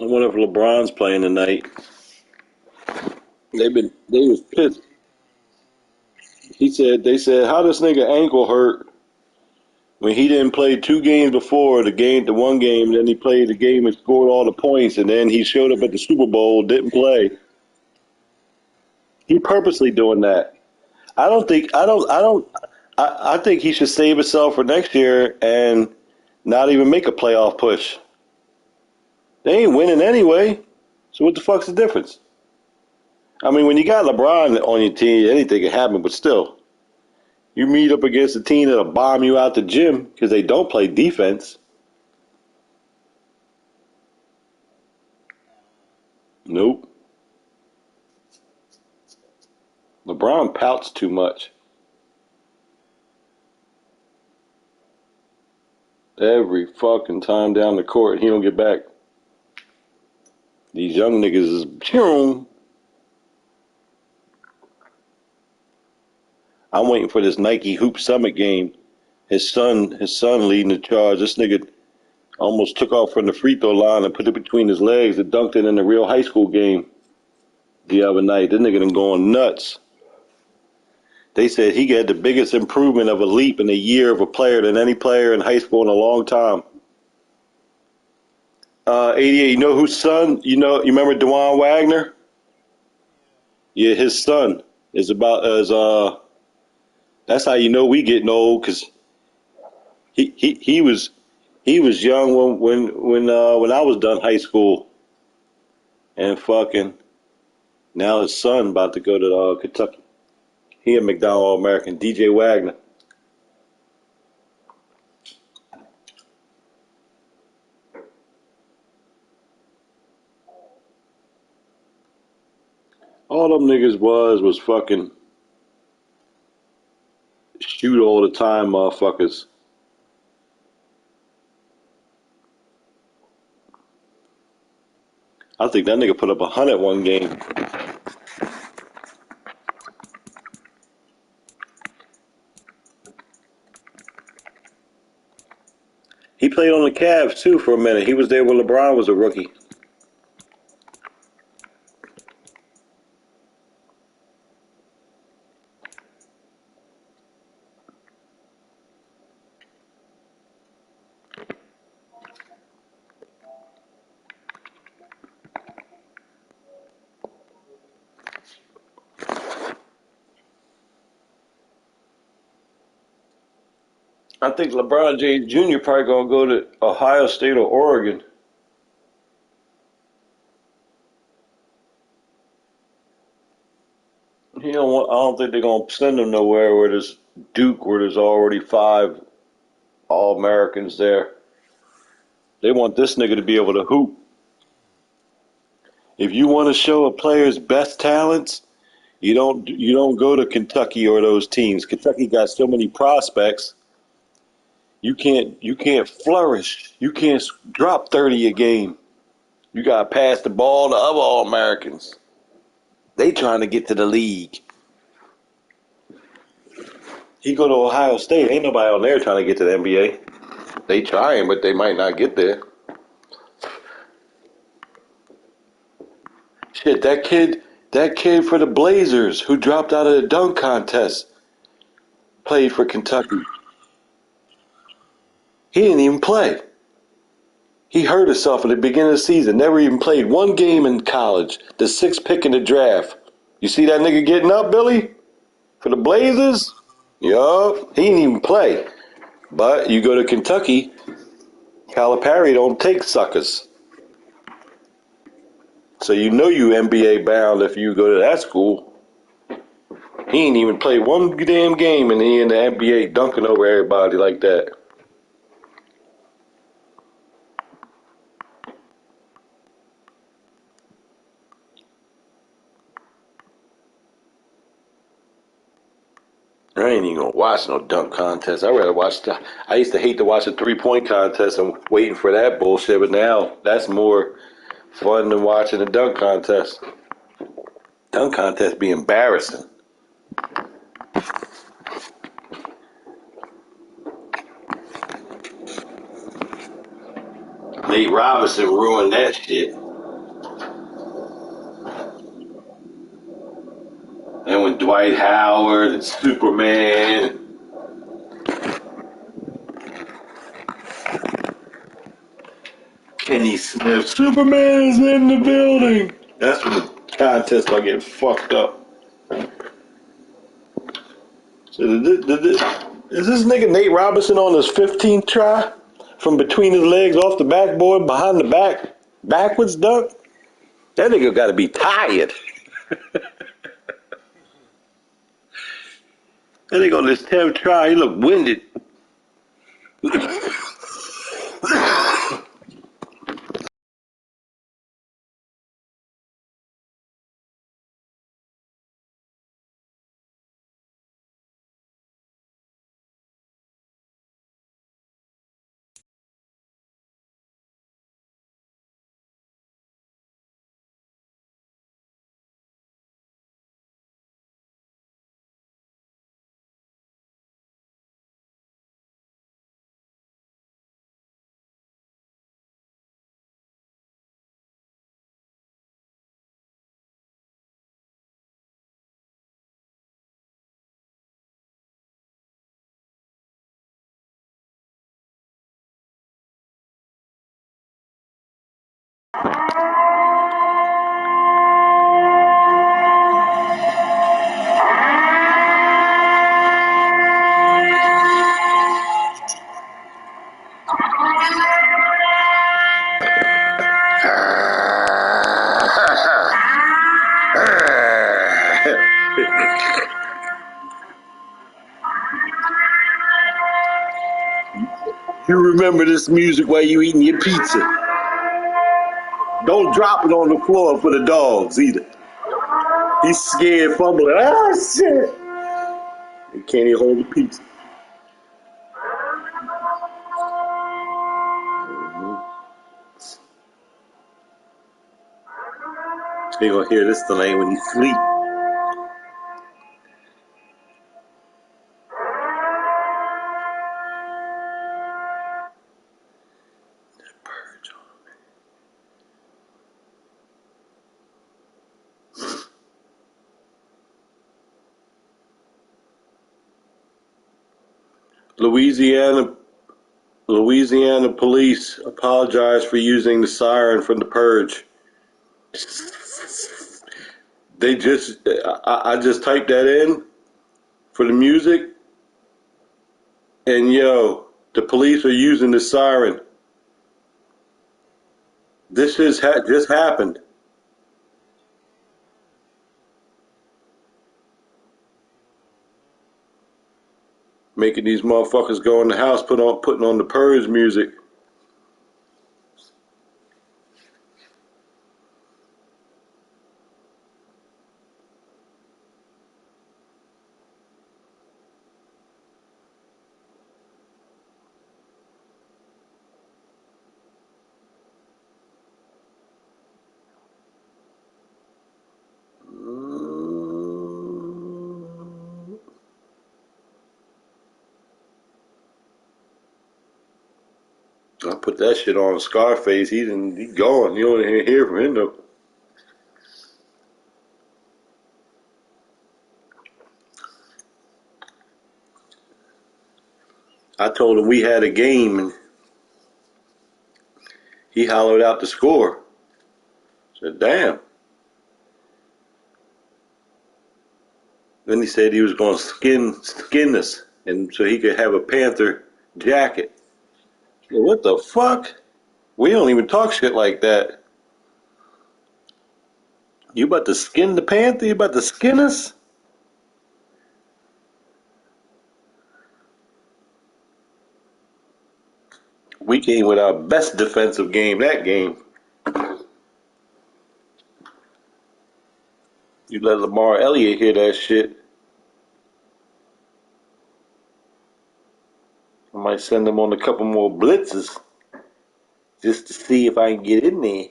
I wonder if LeBron's playing tonight. They was pissed. They said, how this nigga ankle hurt when he didn't play 2 games before the one game, and then he played the game and scored all the points, and then he showed up at the Super Bowl, didn't play. He purposely doing that. I don't think I don't I think he should save himself for next year and not even make a playoff push. They ain't winning anyway. So what the fuck's the difference? I mean, when you got LeBron on your team, anything can happen, but still, you meet up against a team that'll bomb you out the gym because they don't play defense. Nope. LeBron pouts too much. Every fucking time down the court, he don't get back. These young niggas is boom. I'm waiting for this Nike Hoop Summit game. His son leading the charge. This nigga almost took off from the free throw line and put it between his legs and dunked it in the real high school game the other night. This nigga done going nuts. They said he had the biggest improvement of a leap in a year of a player than any player in high school in a long time. 88. You know whose son? You remember Dewan Wagner? Yeah, his son is about as That's how you know we getting old because he was young when I was done high school, and fucking now his son about to go to Kentucky. He a McDonald All-American, DJ Wagner. All them niggas was fucking shoot all the time, motherfuckers. I think that nigga put up 100 one game. He played on the Cavs too for a minute. He was there when LeBron was a rookie. I think LeBron James Jr. probably gonna go to Ohio State or Oregon. I don't think they're gonna send him nowhere where there's Duke, where there's already 5 All Americans there. They want this nigga to be able to hoop. If you want to show a player's best talents, you don't go to Kentucky or those teams. Kentucky got so many prospects. You can't flourish. You can't drop 30 a game. You gotta pass the ball to other All Americans. They trying to get to the league. He go to Ohio State. Ain't nobody on there trying to get to the NBA. They trying, but they might not get there. Shit, that kid for the Blazers who dropped out of the dunk contest played for Kentucky. He didn't even play. He hurt himself at the beginning of the season. Never even played one game in college. The 6th pick in the draft. You see that nigga getting up, Billy? For the Blazers? Yup. He didn't even play. But you go to Kentucky, Calipari don't take suckers. So you know you NBA bound if you go to that school. He ain't even played one damn game and he in the NBA dunking over everybody like that. I ain't even gonna watch no dunk contest. I used to hate to watch a 3-point contest and waiting for that bullshit, but now that's more fun than watching a dunk contest. Dunk contest be embarrassing. Nate Robinson ruined that shit. Dwight Howard and Superman. Kenny Smith. Superman's in the building. That's when the contest I get fucked up. So is this nigga Nate Robinson on his 15th try? From between his legs, off the backboard, behind the back, backwards dunk? That nigga gotta be tired. That nigga on his 10th try, he look winded. You remember this music while you eating your pizza. Don't drop it on the floor for the dogs either. He's scared, fumbling. Ah, shit. He can't even hold the pizza. He gonna hear this delay when he sleep. Louisiana police apologize for using the siren from The Purge. I just typed that in for the music, and yo, the police are using the siren. This just happened. Making these motherfuckers go in the house, putting on the Purge music. I put that shit on Scarface. He gone. You don't even hear from him though. I told him we had a game, and he hollered out the score. I said, damn. Then he said he was going to skin us, and so he could have a Panther jacket. I said, what the fuck? We don't even talk shit like that. You about to skin the Panther? You about to skin us? We came with our best defensive game that game. You let Lamar Elliott hear that shit. I might send him on a couple more blitzes just to see if I can get in there.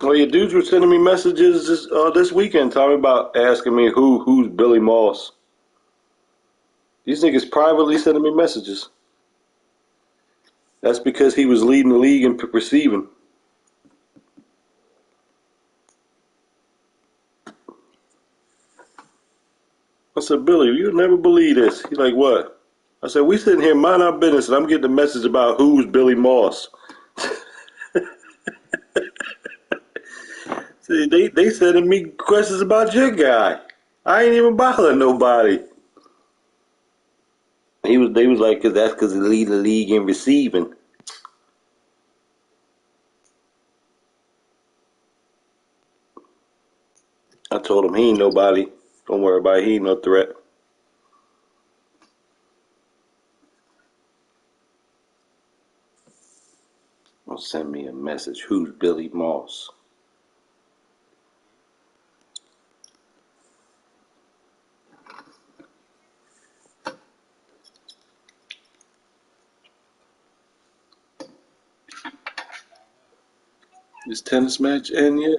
Well, your dudes were sending me messages this weekend talking about asking me who's Billy Moss. These niggas privately sending me messages. That's because he was leading the league in receiving. I said, Billy, you'll never believe this. He's like, what? I said, we sitting here mind our business, and I'm getting a message about who's Billy Moss. See, they sending me questions about your guy. I ain't even bothering nobody. They was like, cause that's cause he lead the league in receiving. I told him he ain't nobody. Don't worry about it. He ain't no threat. Well, send me a message. Who's Billy Moss? This tennis match end yet?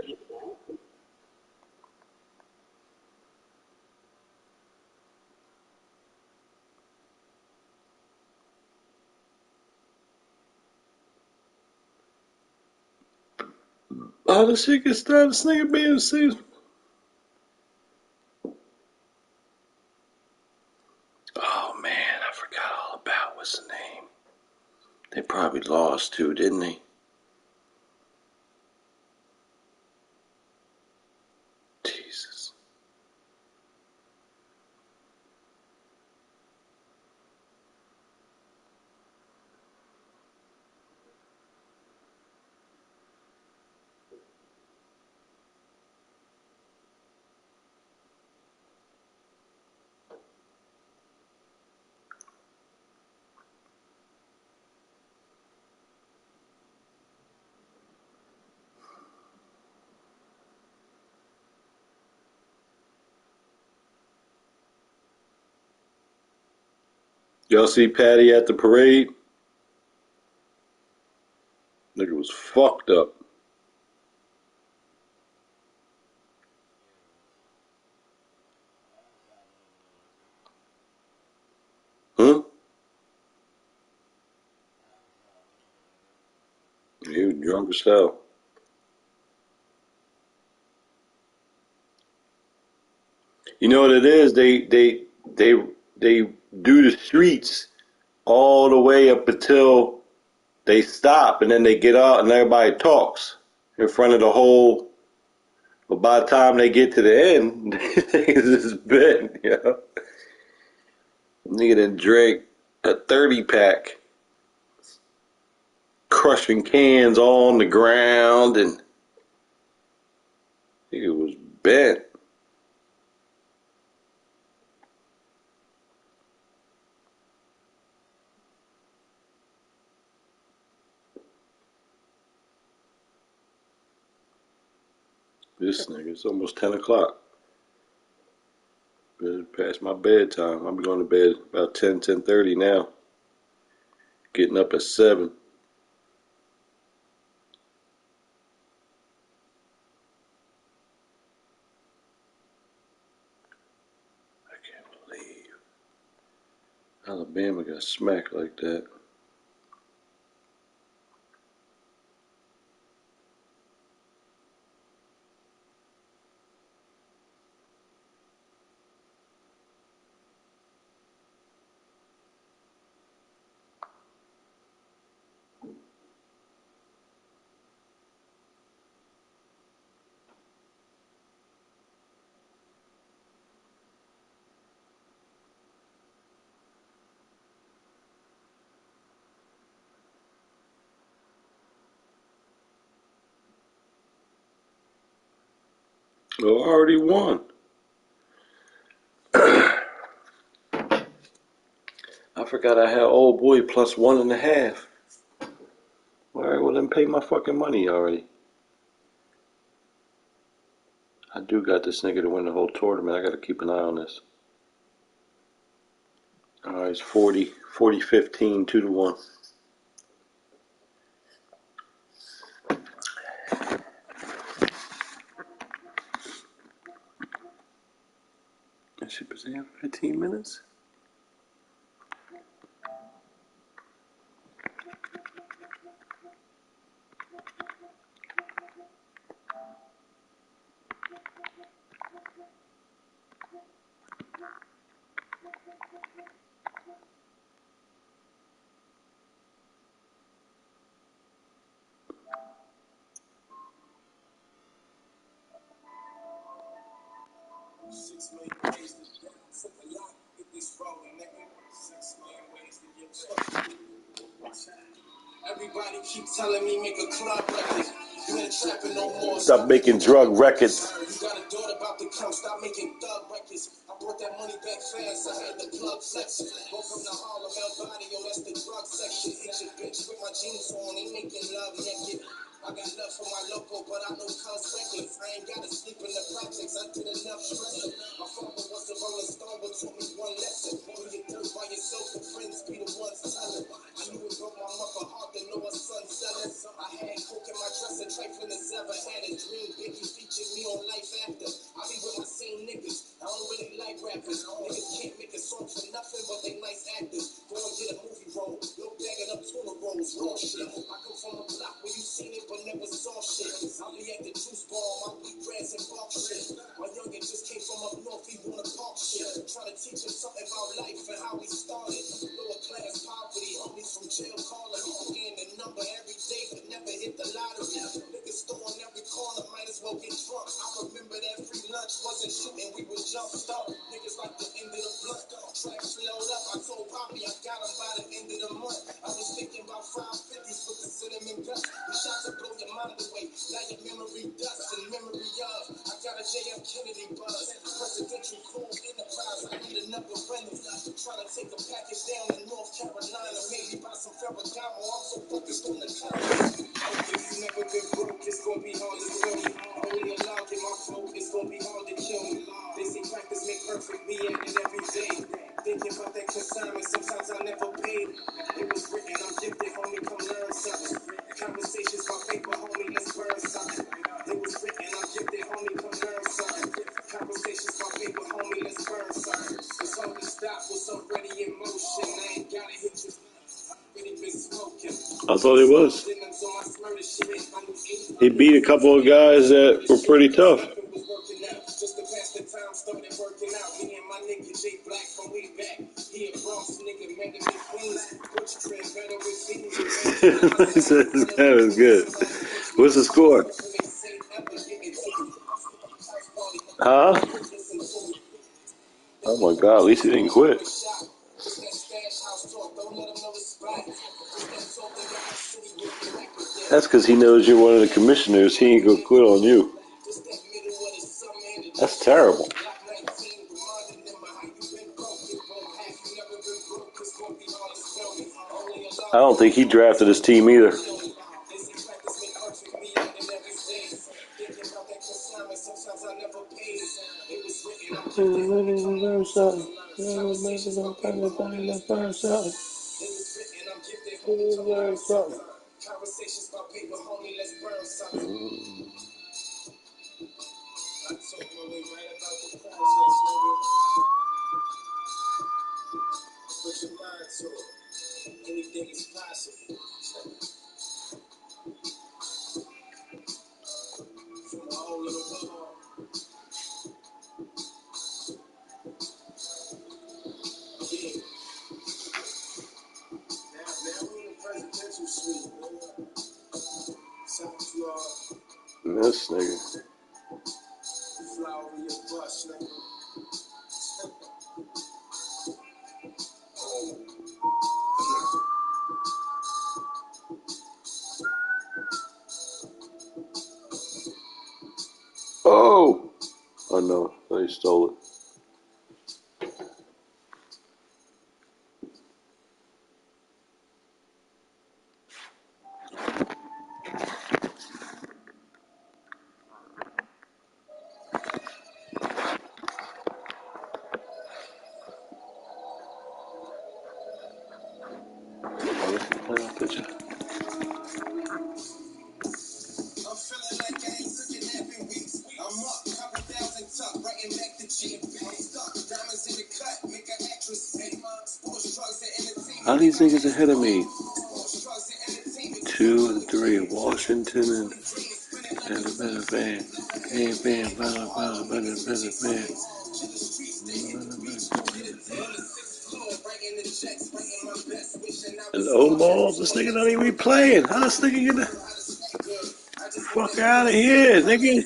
Oh, the shit gets started. This nigga being serious. Oh man, I forgot all about what's the name. They probably lost too, didn't they? Jesus. Y'all see Patty at the parade? Nigga was fucked up. Huh? He was drunk as hell. You know what it is? They do the streets all the way up until they stop, and then they get out and everybody talks in front of the whole. But by the time they get to the end, things is been, you know. Nigga done drank a 30 pack, crushing cans all on the ground, and nigga was bent. This nigga, it's almost 10 o'clock. Past my bedtime. I'll be going to bed about 10:30 now. Getting up at 7. I can't believe Alabama got smacked like that. Oh, I already won. I forgot I had old boy plus 1.5. All right, well then pay my fucking money already. I do got this nigga to win the whole tournament. I got to keep an eye on this. All right, it's 40-15, 2-1. That shit was in 15 minutes. Everybody keep telling me make a club record. You ain't trapping no more. Stop making drug records. You got a daughter about to come. Stop making thug records. I brought that money back fast. I had the plug section. Go from the Harlem, El Body, yo, that's the drug section. Hit your bitch with my jeans on. Ain't making love naked. I got love for my local, but I know cuz reckless. I ain't gotta sleep in the projects. I did enough stressing. My father was a rolling stone, but taught me one lesson. When you do by yourself, the friends be the ones telling. I knew it broke my mother heart to know a son selling. I had coke in my dresser, trifling as ever. Had a dream, Biggie featured me on Life After. I be with my same niggas. I don't really like rappers. Niggas can't make a song for nothing, but they nice actors. Go and get a movie role. No bagging up tuna rolls. Raw shit. I come from a block where you seen it, but never saw shit. I'll be at the juice bar, my wheatgrass and bark shit. My youngin' just came from up north, he wanna talk shit. Try to teach him something about life and how we started. Lower class poverty, homies from jail calling me. Getting the number every day, but never hit the lottery. Niggas throwing every corner, might as well get drunk. I remember that free lunch wasn't shooting, we would jump start. Niggas like the end of the blunt. Tracks flowed up, I told Poppy I got him by the end of the month. I was thinking about 550s with the cinnamon dust. We shot to blow your mind away. Now your memory dust and memory of. I got a JF Kennedy buzz. Presidential cool enterprise. I need another rental. Trying to take a package down in North Carolina. Maybe buy some Ferragamo. I'm so focused on the content. If you never been broke, it's gonna be hard to fill me. Only a log in my throat, it's gonna be hard to kill me. They say practice make perfect, be at it every day. Thinking about that consignment, sometimes I never paid. It was written, I'm gifted, homie, come learn something. Conversations by paper, homie, let's burn something. It was written, I'm gifted, homie, come learn something. Conversations by paper, homie, let's burn something. It's hard to stop what's already in motion. I ain't gotta hit you. I thought he was. He beat a couple of guys that were pretty tough. That was good. What's the score? Huh? Oh my God, at least he didn't quit. That's because he knows you're one of the commissioners. He ain't gonna quit on you. That's terrible. I don't think he drafted his team either. Conversations about paper, homie, let's burn something. I took my way right about the process, nigga. Put your mind to it. Anything is possible. From a hole in the wall. Yeah. Now we in the presidential suite, nigga. This nigga. Fly over your bus, nigga. Oh! Oh no, they stole it. Picture. I'm feeling like I ain't took a nap in weeks. I'm up, couple thousand tuck, writing back the cheap. I'm stuck, diamonds in the cut, make an actress pay. Sports, drugs, and entertainment. How these niggas ahead of me? 2 and 3, Washington and Van. And the balls, this nigga not even playing. How this nigga get the fuck out of here, nigga?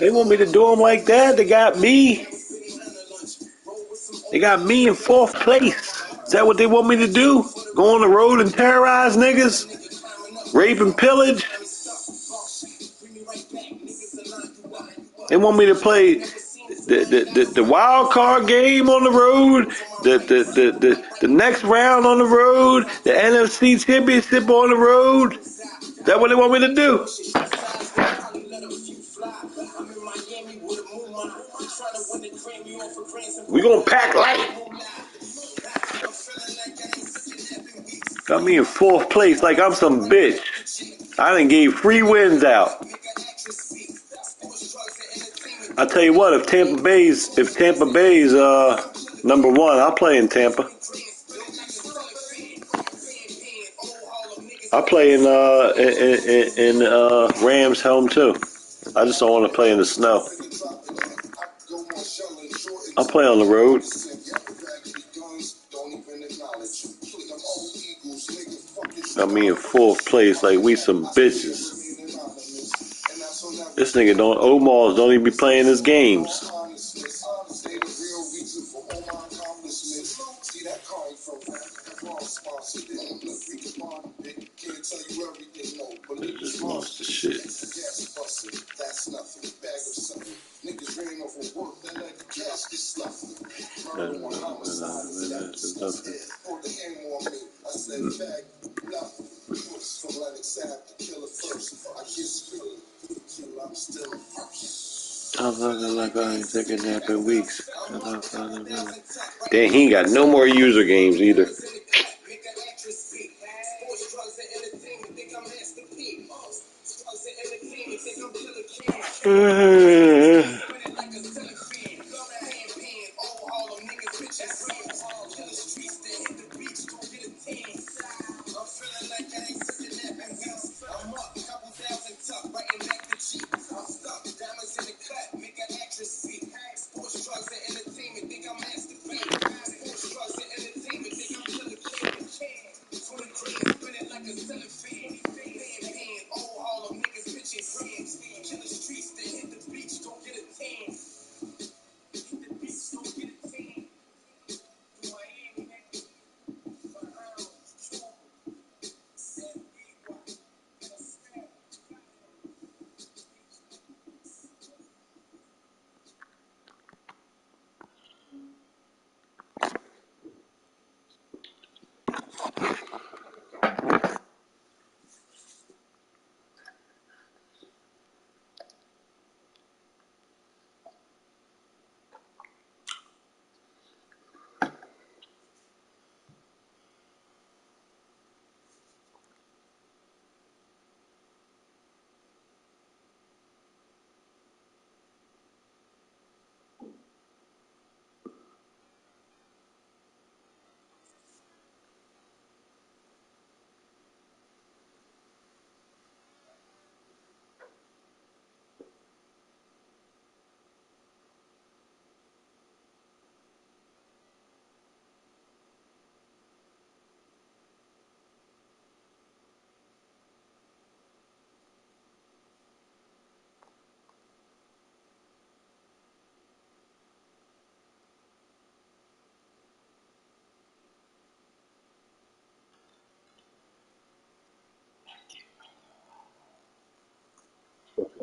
They want me to do them like that. They got me. They got me in fourth place. Is that what they want me to do? Go on the road and terrorize niggas? Rape and pillage? They want me to play the wild card game on the road, the next round on the road, the NFC championship on the road. Is that what they want me to do? We gonna pack light. Got me in fourth place like I'm some bitch. I done gave 3 wins out. I tell you what, if Tampa Bay's number 1, I'll play in Tampa. I'll play in Rams home too. I just don't want to play in the snow. I'll play on the road. Got me in fourth place like we some bitches. This nigga Omar's don't even be playing his games. Just lost the shit. I'm looking like I ain't taking a nap in weeks. Damn, he ain't got no more user games either.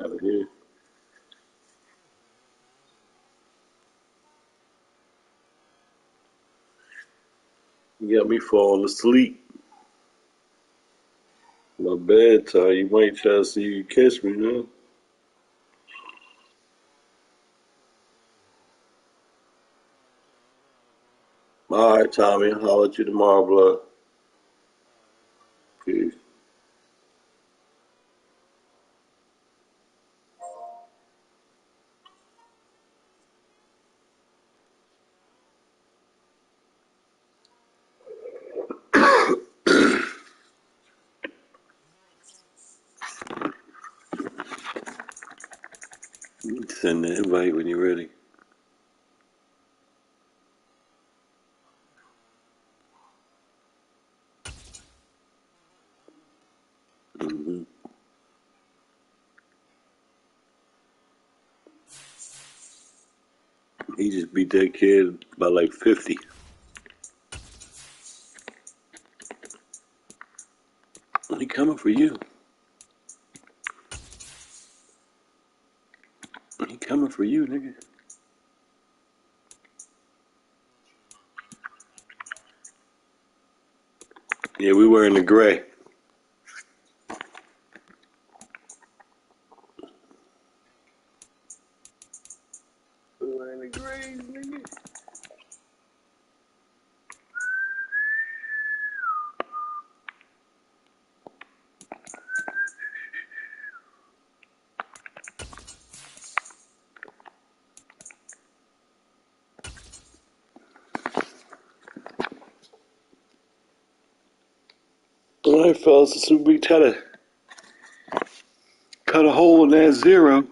Out of here. You got me falling asleep. My bedtime. You might try to see you catch me now. All right, Tommy. I'll holler at you tomorrow, blood. Peace. Send the invite when you're ready. Mm-hmm. He just beat that kid by like 50. He coming for you. He coming for you, nigga. Yeah, we were in the gray. We were in the gray, nigga. All right, fellas, so we try to cut a hole in that zero.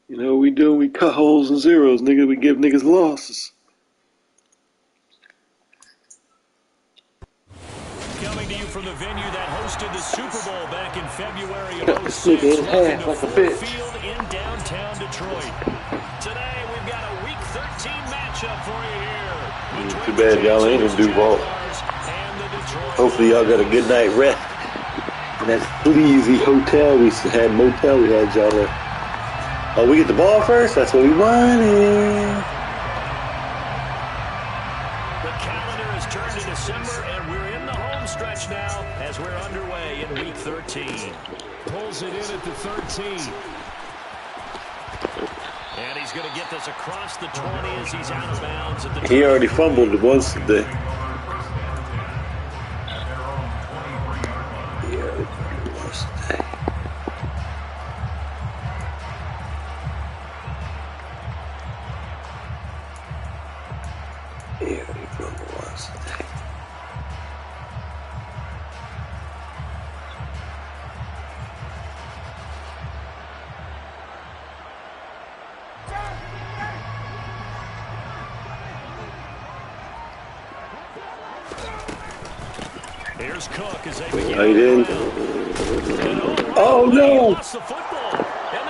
You know what we do? We cut holes and zeros, nigga. We give niggas losses. Coming to you from the venue that hosted the Super Bowl back in February of Cut this nigga in half like a bitch. Field in downtown Detroit. Today we've got a Week 13 matchup for you here. Too bad y'all ain't in Duval. Hopefully y'all got a good night rest. And that sleazy hotel we had, motel we had y'all at. Oh, we get the ball first? That's what we wanted. The calendar has turned to December, and we're in the home stretch now as we're underway in Week 13. Pulls it in at the 13. And he's going to get this across the 20 as he's out of bounds at the 20. He already fumbled once today. Here's Cook as they begin. Right in. Oh no!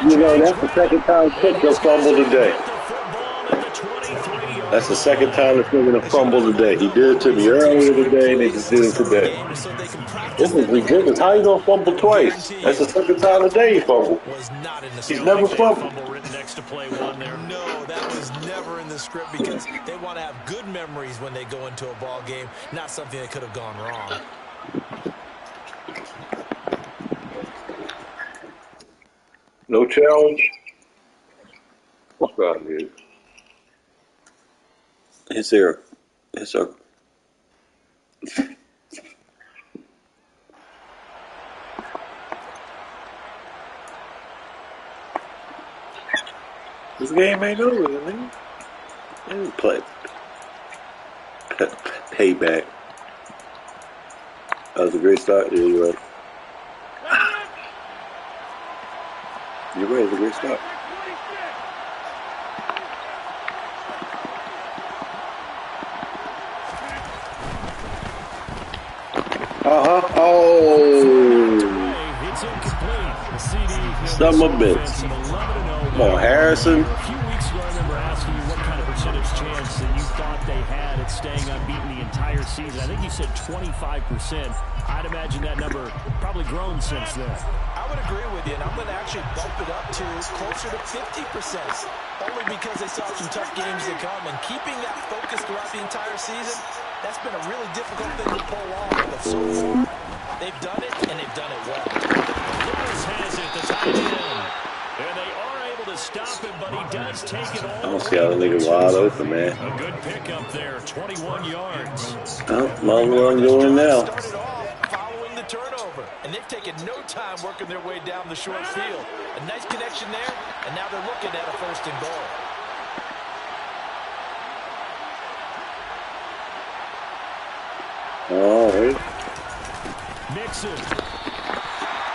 You know, that's the second time Cook will fumble today. That's the second time it's going to fumble today. He did it to me earlier today, and they just did it today. This is ridiculous. How you going to fumble twice? That's the second time today he fumbled. He's never fumbled. No, that was never in the script because they want to have good memories when they go into a ball game, not something that could have gone wrong. No challenge. Fuck out of here. It's there. Yes, sir. This game ain't over, man. Play. Payback. That was a great start. Yeah, you're right. You're right. It was a great start. Oh. Son of a bitch. Come on, Harrison. A few weeks ago, I remember asking you what kind of percentage chance that you thought they had at staying unbeaten the entire season. I think you said 25%. I'd imagine that number probably grown since then. I would agree with you, and I'm going to actually bump it up to closer to 50%, only because they saw some tough games to come, and keeping that focus throughout the entire season, that's been a really difficult thing to pull off. But so far, they've done it, and they've done it well. Lewis has it, the tight end. And they are able to stop him, but he does take it all. I don't see how the nigga wide open, man. A good pickup there, 21 yards. Oh, long run going now. Started off following the turnover, and they've taken no time working their way down the short field. A nice connection there, and now they're looking at a 1st and goal. All right. Mixon.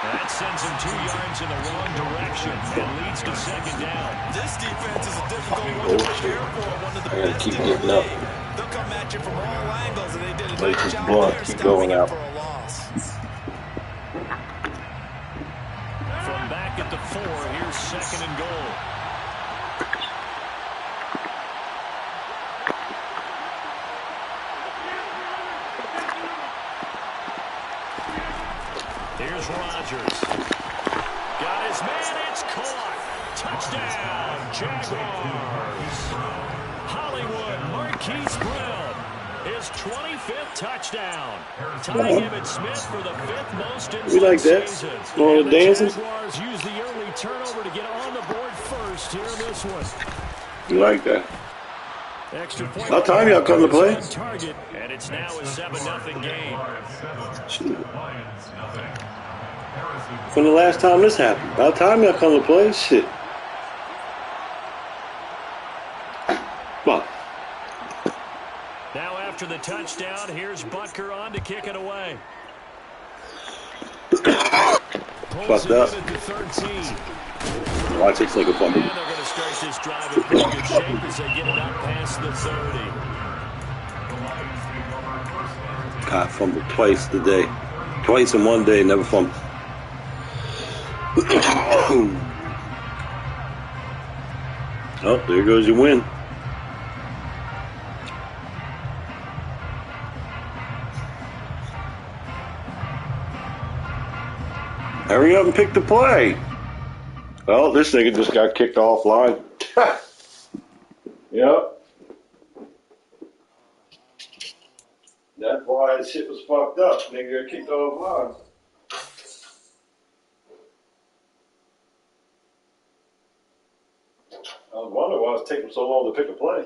That sends him 2 yards in the wrong direction and leads to 2nd down. This defense is a difficult one to prepare for. One of the best keep in the getting up. league. They'll come at you from all angles, and they did a Like nice this job blunt, there keep stopping going him out. for a loss. From back at the 4, here's 2nd and goal. Here's Rodgers. Got his man. It's caught. Touchdown, Jaguars. Hollywood Marquise Brown. His 25th touchdown. Tying Emmitt Smith for the 5th most in We one like that. season. All And the the dancing. Jaguars use the early turnover to get on the board first here in this one. We like that. Extra point. About time y'all come to play. On target, and it's now a 7-0 game. Shit. From the last time this happened. About time y'all come to play. Shit. Come on. Now after the touchdown, here's Butker on to kick it away. Fucked up. Watch this nigga fumble. And they're going to start this drive in pretty good shape as they get it up past the 30. God fumbled twice today. Twice in one day, never fumbled. Oh, there goes your win. Hurry up and pick the play. Well, this nigga just got kicked offline. Yep. That's why that shit was fucked up. Nigga got kicked offline. I was wondering why it's taking so long to pick a play.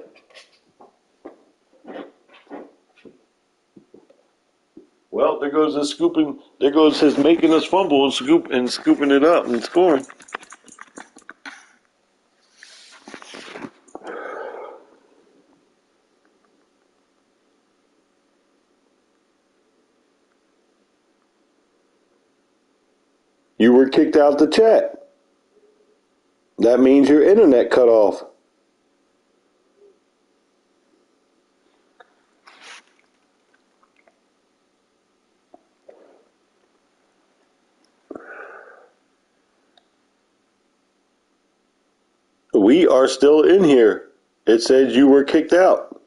Well, there goes his scooping. There goes his making us fumble and scooping it up and scoring. You were kicked out the chat. That means your internet cut off. We are still in here. It says you were kicked out.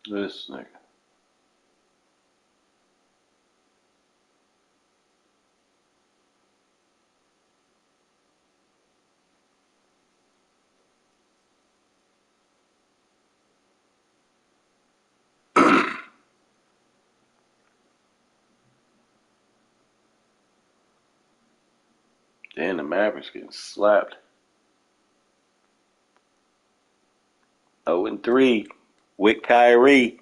This nigga. Damn, the Mavericks getting slapped. 0-3 with Kyrie.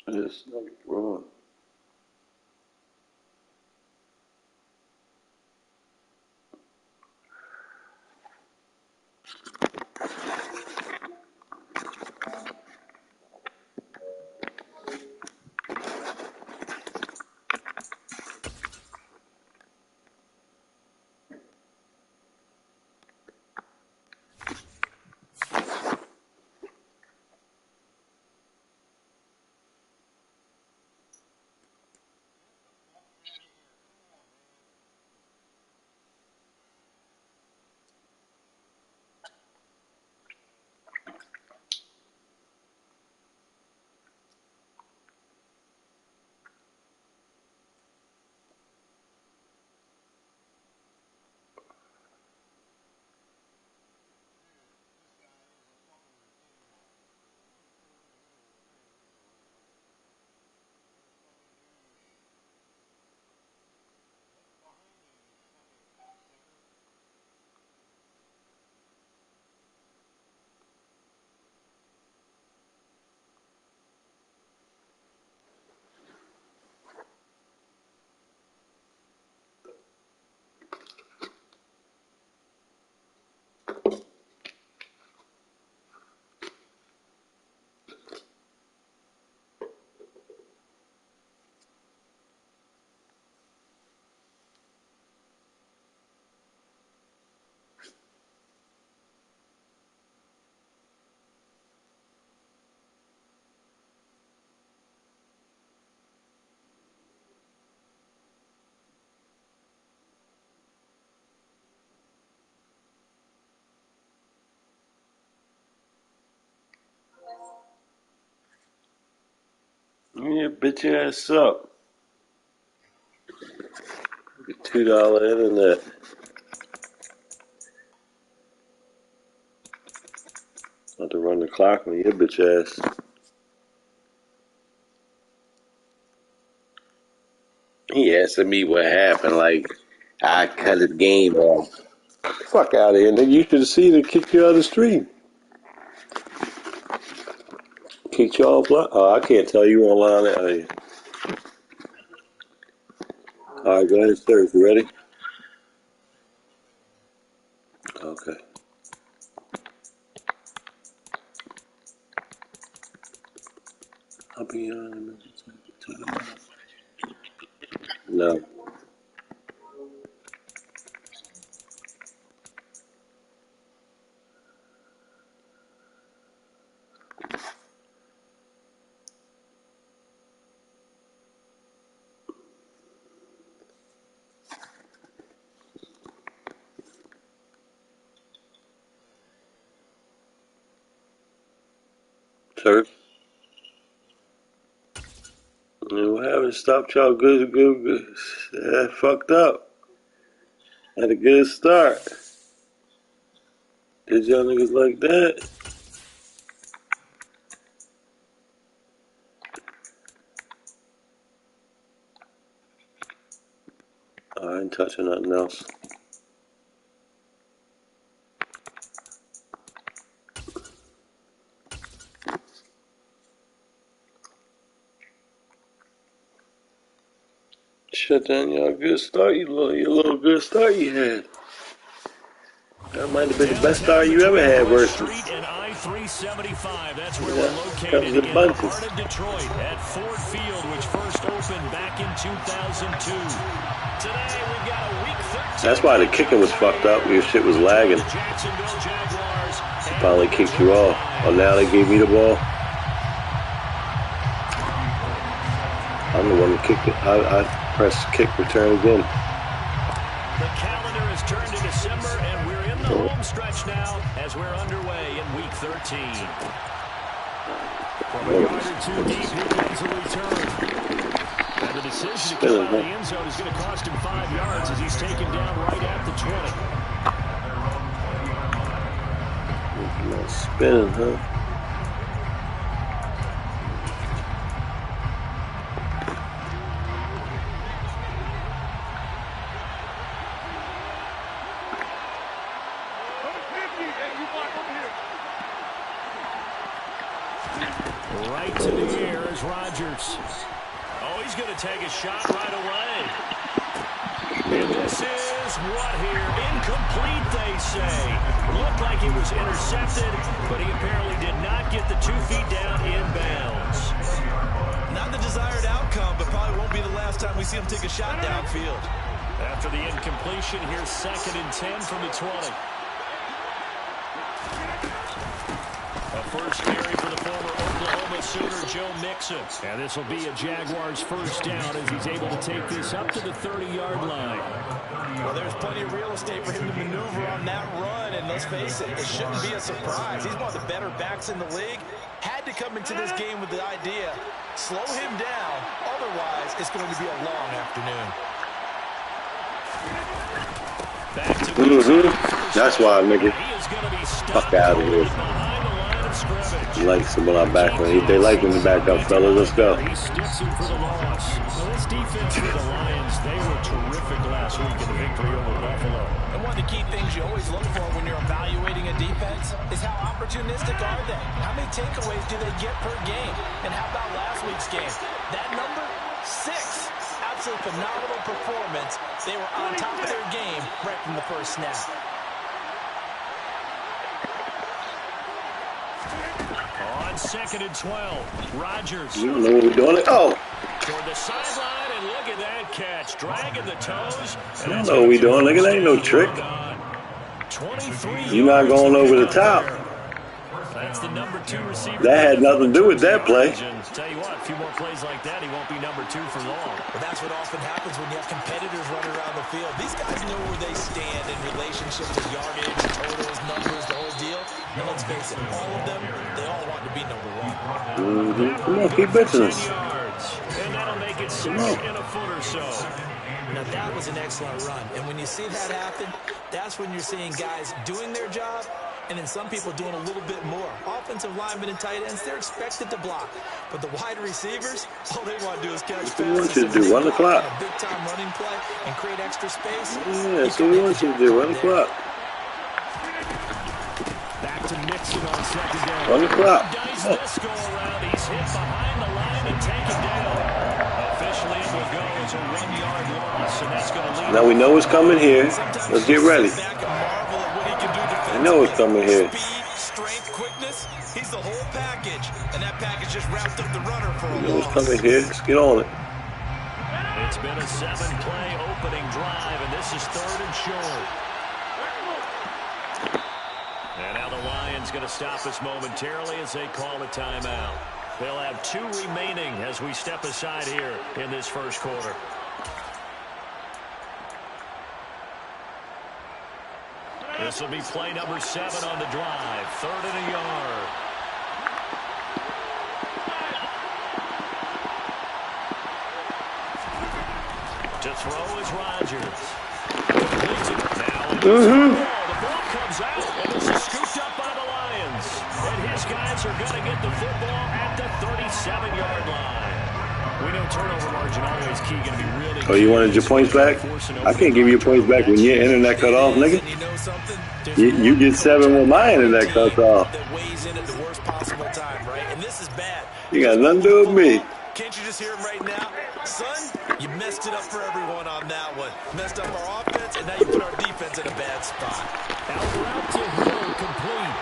This nigga throwing. Yeah, bitch your ass up. Get $2 internet. Have to run the clock on your bitch ass. He asking me what happened, like I cut his game off. Fuck out of here, nigga. You should have seen it kick you out of the stream. Kicked you offline? Oh, I can't tell you online. Alright, go ahead, sir. You ready? Okay. I'll be on. No. Sir? What happened? Stopped y'all good. That fucked up. Had a good start. Did y'all niggas like that? I ain't touching nothing else. Shut down y'all good start. Your little good start you had. That might have been the best start you ever had versus. And I-375, that's where Yeah, we're located in the bunches. heart of Detroit at Ford Field, which first opened back in 2002. Today we've got a week 13. That's why the kicking was fucked up. Your shit was lagging. The Jacksonville Jaguars Finally kicked you off. Oh, now they gave me the ball. I'm the one who kicked it. I pressed kick return again. The calendar has turned to December, and we're in the home stretch now as we're underway in Week 13. From a yard or two deep, here comes a return. And the decision to come out of the end zone is going to cost him 5 yards as he's taken down right at the 20. Spinning, huh? Right to the air is Rodgers. Oh, he's going to take a shot right away. And this is what here? Incomplete, they say. Looked like it was intercepted, but he apparently did not get the 2 feet down in bounds. Not the desired outcome, but probably won't be the last time we see him take a shot downfield. After the incompletion, here's 2nd and 10 from the 20. A first carry for the former Oklahoma Sooner, Joe Mixon. And this will be a Jaguars first down as he's able to take this up to the 30-yard line. Well, there's plenty of real estate for him to maneuver on that run, and let's face it, it shouldn't be a surprise. He's one of the better backs in the league. Had to come into this game with the idea, slow him down, otherwise it's going to be a long afternoon. Back to That's why, nigga. Fuck out of here. He likes him when I back him. They like when we back up, fellas. Let's go. He sticks him for the loss. Well, this defense for the Lions, they were terrific last week in the victory over Buffalo. And one of the key things you always look for when you're evaluating a defense is how opportunistic are they? How many takeaways do they get per game? And how about last week's game? That number, 6. Absolutely phenomenal performance. They were on top of their game right from the first snap. On 2nd and 12, Rodgers. You don't know what we're doing. Oh. Toward the sideline, and look at that catch. Dragging the toes. I don't know what we're doing. Nigga, that ain't no trick. 23 You're not going over the top. That's the number 2 receiver. That had nothing to do with that play. Tell you what, a few more plays like that, he won't be number 2 for long. But that's what often happens when you have competitors running around the field. These guys know where they stand in relationship to yardage, totals, numbers, the whole deal. And let's face it, all of them, they all want to be number 1. Come on, keep bitching us. yards. And that'll make it second and a foot or so. Now, that was an excellent run. And when you see that happen, that's when you're seeing guys doing their job and then some people doing a little bit more. Offensive linemen and tight ends, they're expected to block. But the wide receivers, all they want to do is catch passes. What do you want you to do? Run the clock. A big-time running play and create extra space. Yeah, that's what we want you to do. Run the clock. Back to Mixon on second down. Run the clock. Dice this go around. He's hit behind the line and taken down. Officially, it will go as a 1-yard loss, and that's going to lead. Now we know it's coming here. Let's get ready. I know it's coming here. Speed, strength, quickness. He's the whole package, and that package just wrapped up the runner for a I know it's loss. coming here. Let's get on it. It's been a 7-play opening drive, and this is 3rd and short. And now the Lions going to stop us momentarily as they call a timeout. They'll have 2 remaining as we step aside here in this first quarter. This will be play number 7 on the drive. 3rd and a yard. To throw is Rodgers. Now the ball comes out, and this is scooped up by the Lions. And his guys are going to get the football at the 37-yard line. We know turnover margin always key, going to be really key. Oh, you wanted your points back? I can't give you points back when your internet cut off, nigga. You get 7 when my internet cuts off. That weighs in at the worst possible time, right? And this is bad. You got nothing to do with me. Can't you just hear him right now? Son, you messed it up for everyone on that one. Messed up our offense, and now you put our defense in a bad spot. Out route to Hill, complete.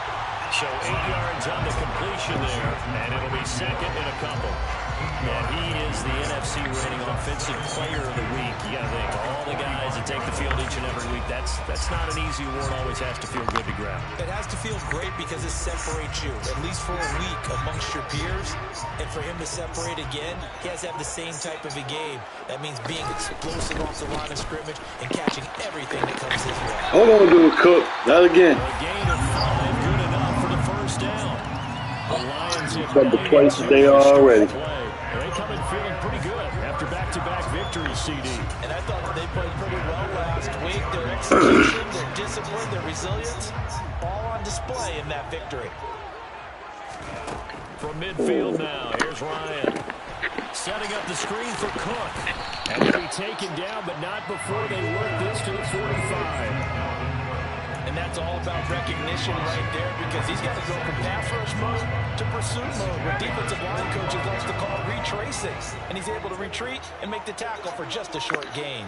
So 8 yards on the completion there, and it'll be second and a couple. And he is the NFC reigning offensive player of the week. You got to think, all the guys that take the field each and every week, that's not an easy award. Always has to feel good to grab. It has to feel great because it separates you, at least for a week, amongst your peers. And for him to separate again, he has to have the same type of a game. That means being explosive off the line of scrimmage and catching everything that comes his way. Hold on, dude, Cook. Not again. A gain of 5, good enough for the first down. The Lions have But the place they are already. They come in feeling pretty good after back-to-back victories, CD. And I thought that they played pretty well last week. Their execution, their discipline, their resilience, all on display in that victory. From midfield now, here's Ryan. Setting up the screen for Cook. And he'll be taken down, but not before they work this to the 45. And that's all about recognition right there because he's got to go from pass rush mode to pursuit mode, what defensive line coaches like to call retracing. And he's able to retreat and make the tackle for just a short gain.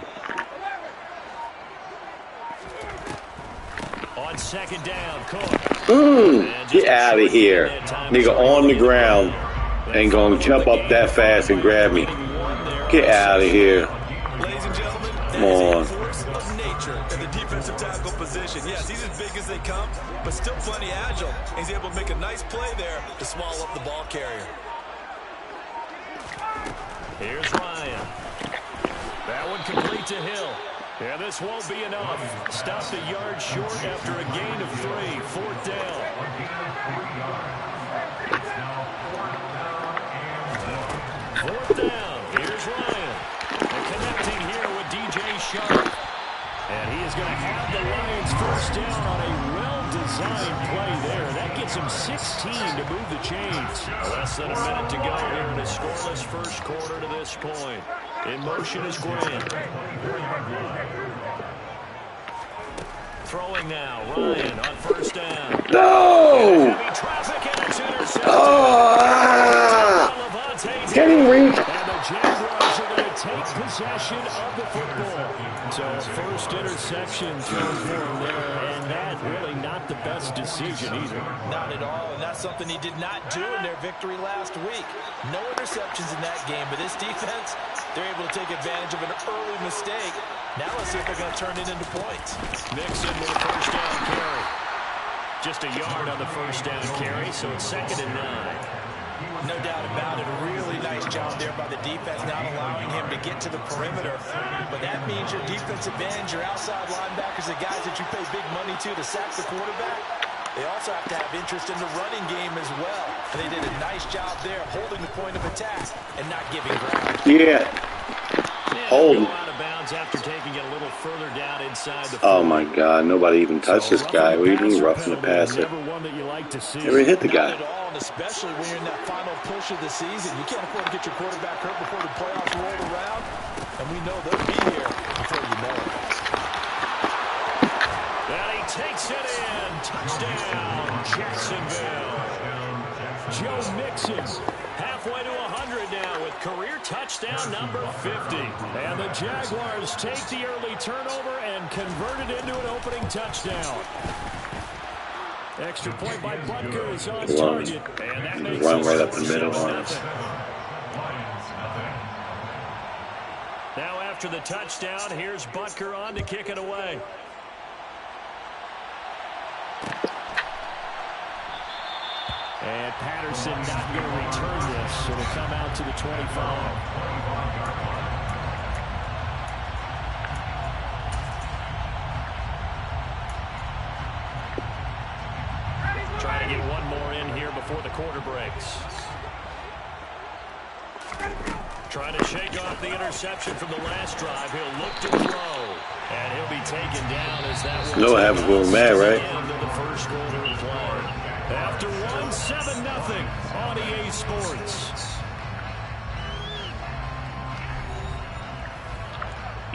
On second down, Cook. Get out of here. Nigga on the ground ain't gonna jump up that fast and grab me. Get out of here. Ladies and gentlemen, Come on. force of nature in the defensive tackle position. Yes, he's as big as they come, but still plenty agile. He's able to make a nice play there to swallow up the ball carrier. Here's Ryan. That one complete to Hill. Yeah, this won't be enough. Stopped a yard short after a gain of 3. 4th down. 4th down. Here's Ryan. And connecting here with DJ Sharp. And he is going to have the Lions first down on a well-designed play there. That gets him 16 to move the chains. Less than a minute to go here in a scoreless first quarter to this point. In motion is Grant. Throwing now, Ryan on first down. No! Heavy traffic and it's intercepted. Getting reached. And the Jaguars are going to take possession of the football. So first interception thrown for him there, and that really not the best decision either. Not at all, and that's something he did not do in their victory last week. No interceptions in that game, but this defense, they're able to take advantage of an early mistake. Now let's see if they're going to turn it into points. Mixon with a first down carry. Just a yard on the first down carry, so it's 2nd and 9. No doubt about it. A really nice job there by the defense, not allowing him to get to the perimeter. But that means your defensive ends, your outside linebackers, the guys that you pay big money to sack the quarterback, they also have to have interest in the running game as well. And they did a nice job there holding the point of attack and not giving ground. Yeah. Hold. Out of bounds after taking it a little further down inside the 40. Oh my God! Nobody even touched this guy. What do you mean roughing the passer? Never one that you like to see. Never hit the guy. Not at all, and especially when you're in that final push of the season. You can't afford to get your quarterback hurt before the playoffs roll around. And we know they'll be here before you know it. And he takes it in. Touchdown, Jacksonville. Joe Mixon halfway to 100 now with career touchdown number 50. And the Jaguars take the early turnover and convert it into an opening touchdown. Extra point by Butker is on target. And that makes run right up the middle on us. Now after the touchdown, here's Butker on to kick it away. And Patterson not going to return this. It'll come out to the 25. Trying to get one more in here before the quarter breaks. Trying to shake off the interception from the last drive. He'll look to throw. And he'll be taken down as that was No happens when we're mad, right? end of the first quarter of play. After 1-7-0 on EA Sports.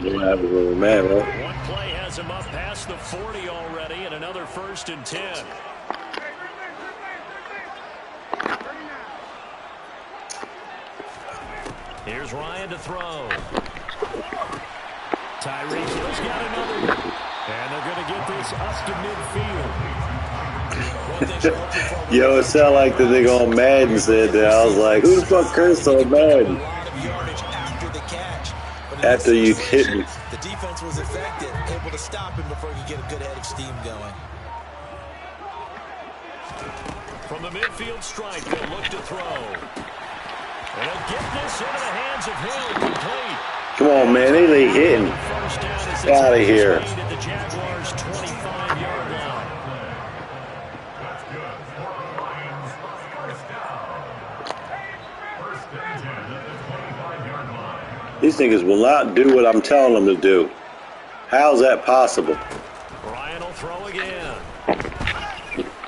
No happens when we're mad, right? One play has him up past the 40 already, and another 1st and 10. Here's Ryan to throw. Tyreek Hill's got another one. And they're going to get this up to midfield. Yo, it sounded like the nigga on Madden said that. I was like, who the fuck cursed on Madden? After you hit me. The defense was effective, able to stop him before he could get a good head of steam going. From the midfield stripe, they'll look to throw. And they'll get this into the hands of Hill, complete. Come on, man. They ain't hitting. Get out of here. At the Jaguars' 25-yard line. These niggas will not do what I'm telling them to do. How's that possible? Ryan will throw again.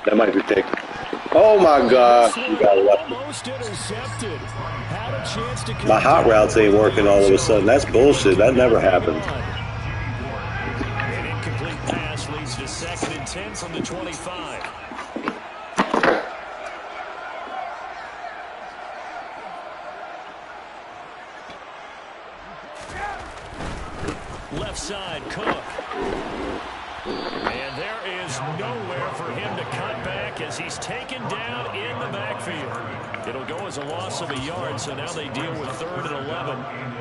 That might be taken. Oh my God. You got lucky. Almost intercepted. Had a chance to My hot routes ain't working all of a sudden. That's bullshit. That never happens. An incomplete pass leads to 2nd and 10 from the 25. Left side, Cook. And there is nowhere for him to cut back as he's taken down in the backfield. It'll go as a loss of a yard, so now they deal with 3rd and 11.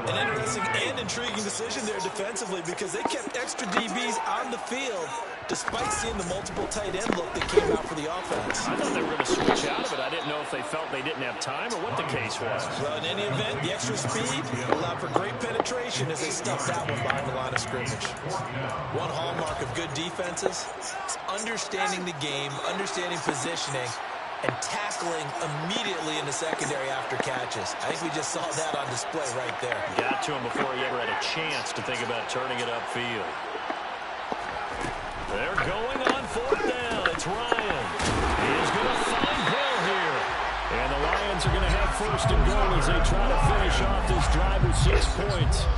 An interesting and intriguing decision there defensively because they kept extra DBs on the field despite seeing the multiple tight end look that came out for the offense. I thought they were going to switch out of it. I didn't know if they felt they didn't have time or what the case was. Well, in any event, the extra speed allowed for great penetration as they stuffed that one behind the line of scrimmage. One hallmark of good defenses is understanding the game, understanding positioning, and tackling immediately in the secondary after catches. I think we just saw that on display right there. Got to him before he ever had a chance to think about turning it upfield. They're going on 4th down. It's Ryan. He's going to find Hill here. And the Lions are going to have 1st and goal as they try to finish off this drive with 6 points.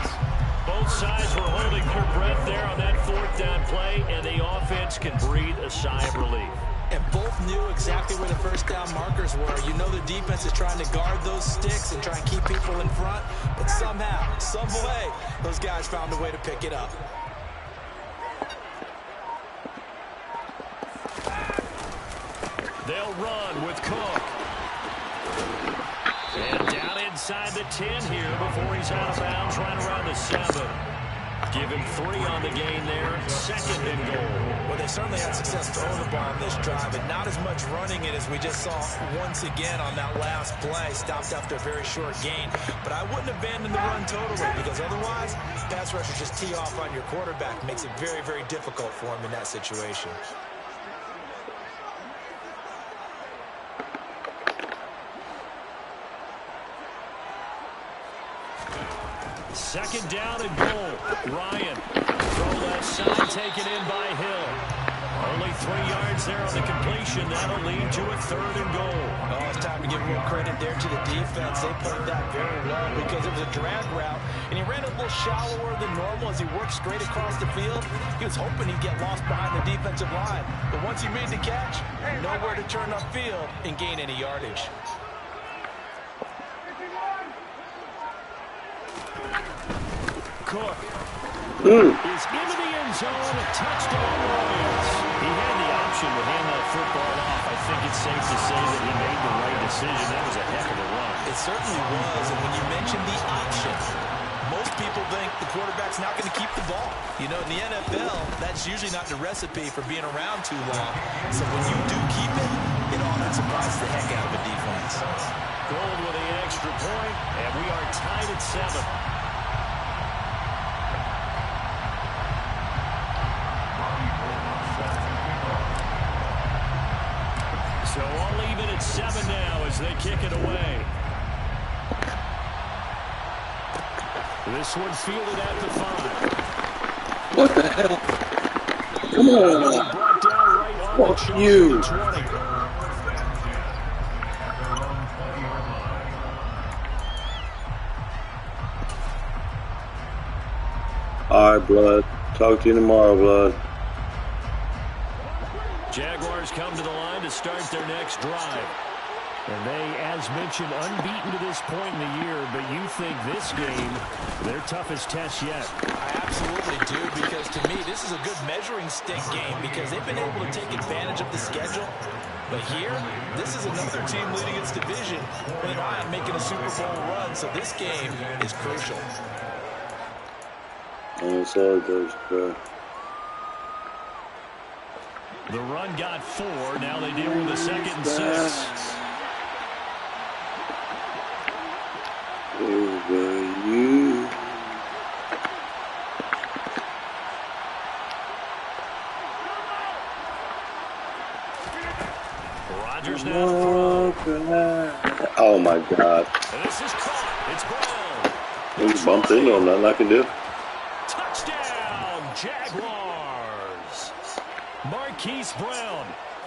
Both sides were holding their breath there on that 4th down play, and the offense can breathe a sigh of relief. And both knew exactly where the 1st down markers were. You know the defense is trying to guard those sticks and try and keep people in front. But somehow, some way, those guys found a way to pick it up. They'll run with Cook. And down inside the 10 here before he's out of bounds right around the 7. Give him 3 on the gain there. 2nd and goal. Well, they certainly had success throwing the ball on this drive, and not as much running it as we just saw once again on that last play. Stopped after a very short gain. But I wouldn't abandon the run totally because otherwise, pass rushers just tee off on your quarterback. Makes it very, very difficult for him in that situation. Second down and goal. Ryan. Throw left side taken in by Hill. Only 3 yards there on the completion. That'll lead to a 3rd and goal. Oh, it's time to give more credit there to the defense. They played that very well because it was a drag route, and he ran a little shallower than normal as he worked straight across the field. He was hoping he'd get lost behind the defensive line, but once he made the catch, nowhere to turn upfield and gain any yardage. Cook is into the end zone. A touchdown Lions. He had the option to hand that football off. I think it's safe to say that he made the right decision. That was a heck of a run. It certainly was, and when you mentioned the option, most people think the quarterback's not going to keep the ball. You know, in the NFL, that's usually not the recipe for being around too long. So when you do keep it, it often surprises the heck out of a defense. Gold with an extra point, and we are tied at 7. So all even at 7 now as they kick it away. This one fielded at the 5. What the hell? Come on. Brought down right on Fuck you. 20. All right, blood. Talk to you tomorrow, blood. Jaguars come to the line to start their next drive. And they, as mentioned, unbeaten to this point in the year, but you think this game, their toughest test yet. I absolutely do, because to me, this is a good measuring stick game because they've been able to take advantage of the schedule. But here, this is another team leading its division with an eye on making a Super Bowl run, so this game is crucial. That's all it does, bro. The run got 4. Now they deal with a 2nd and 6. Over you. Rodgers now to throw. Oh my God. And this is caught. It's Brown. He bumped into him. Nothing I can do. Touchdown, Jaguars. Marquise Brown,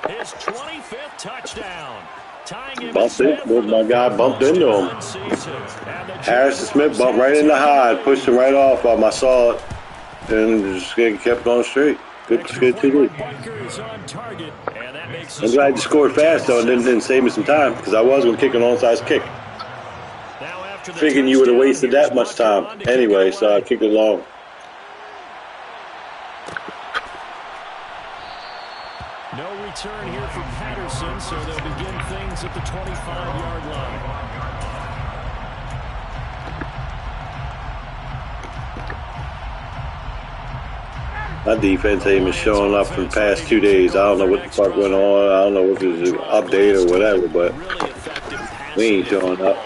his 25th touchdown. Tying him Bumped it. Well, my guy bumped into him. Harrison Smith bumped right in the hide, pushed him right off. I saw it, and just kept on straight. Good TV. I'm glad you scored fast though, and didn't save me some time because I was going to kick an onside kick. Thinking you would have wasted that much time anyway, so I kicked it long. No return here for Patterson, so they'll begin things at the 25-yard line. My defense ain't been showing up for the past 2 days. I don't know what the fuck went on. I don't know if it was an update or whatever, but we ain't showing up.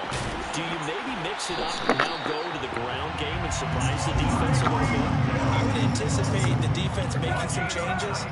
Do you maybe mix it up and now go to the ground game and surprise the defense a little bit? I would anticipate the defense making some changes,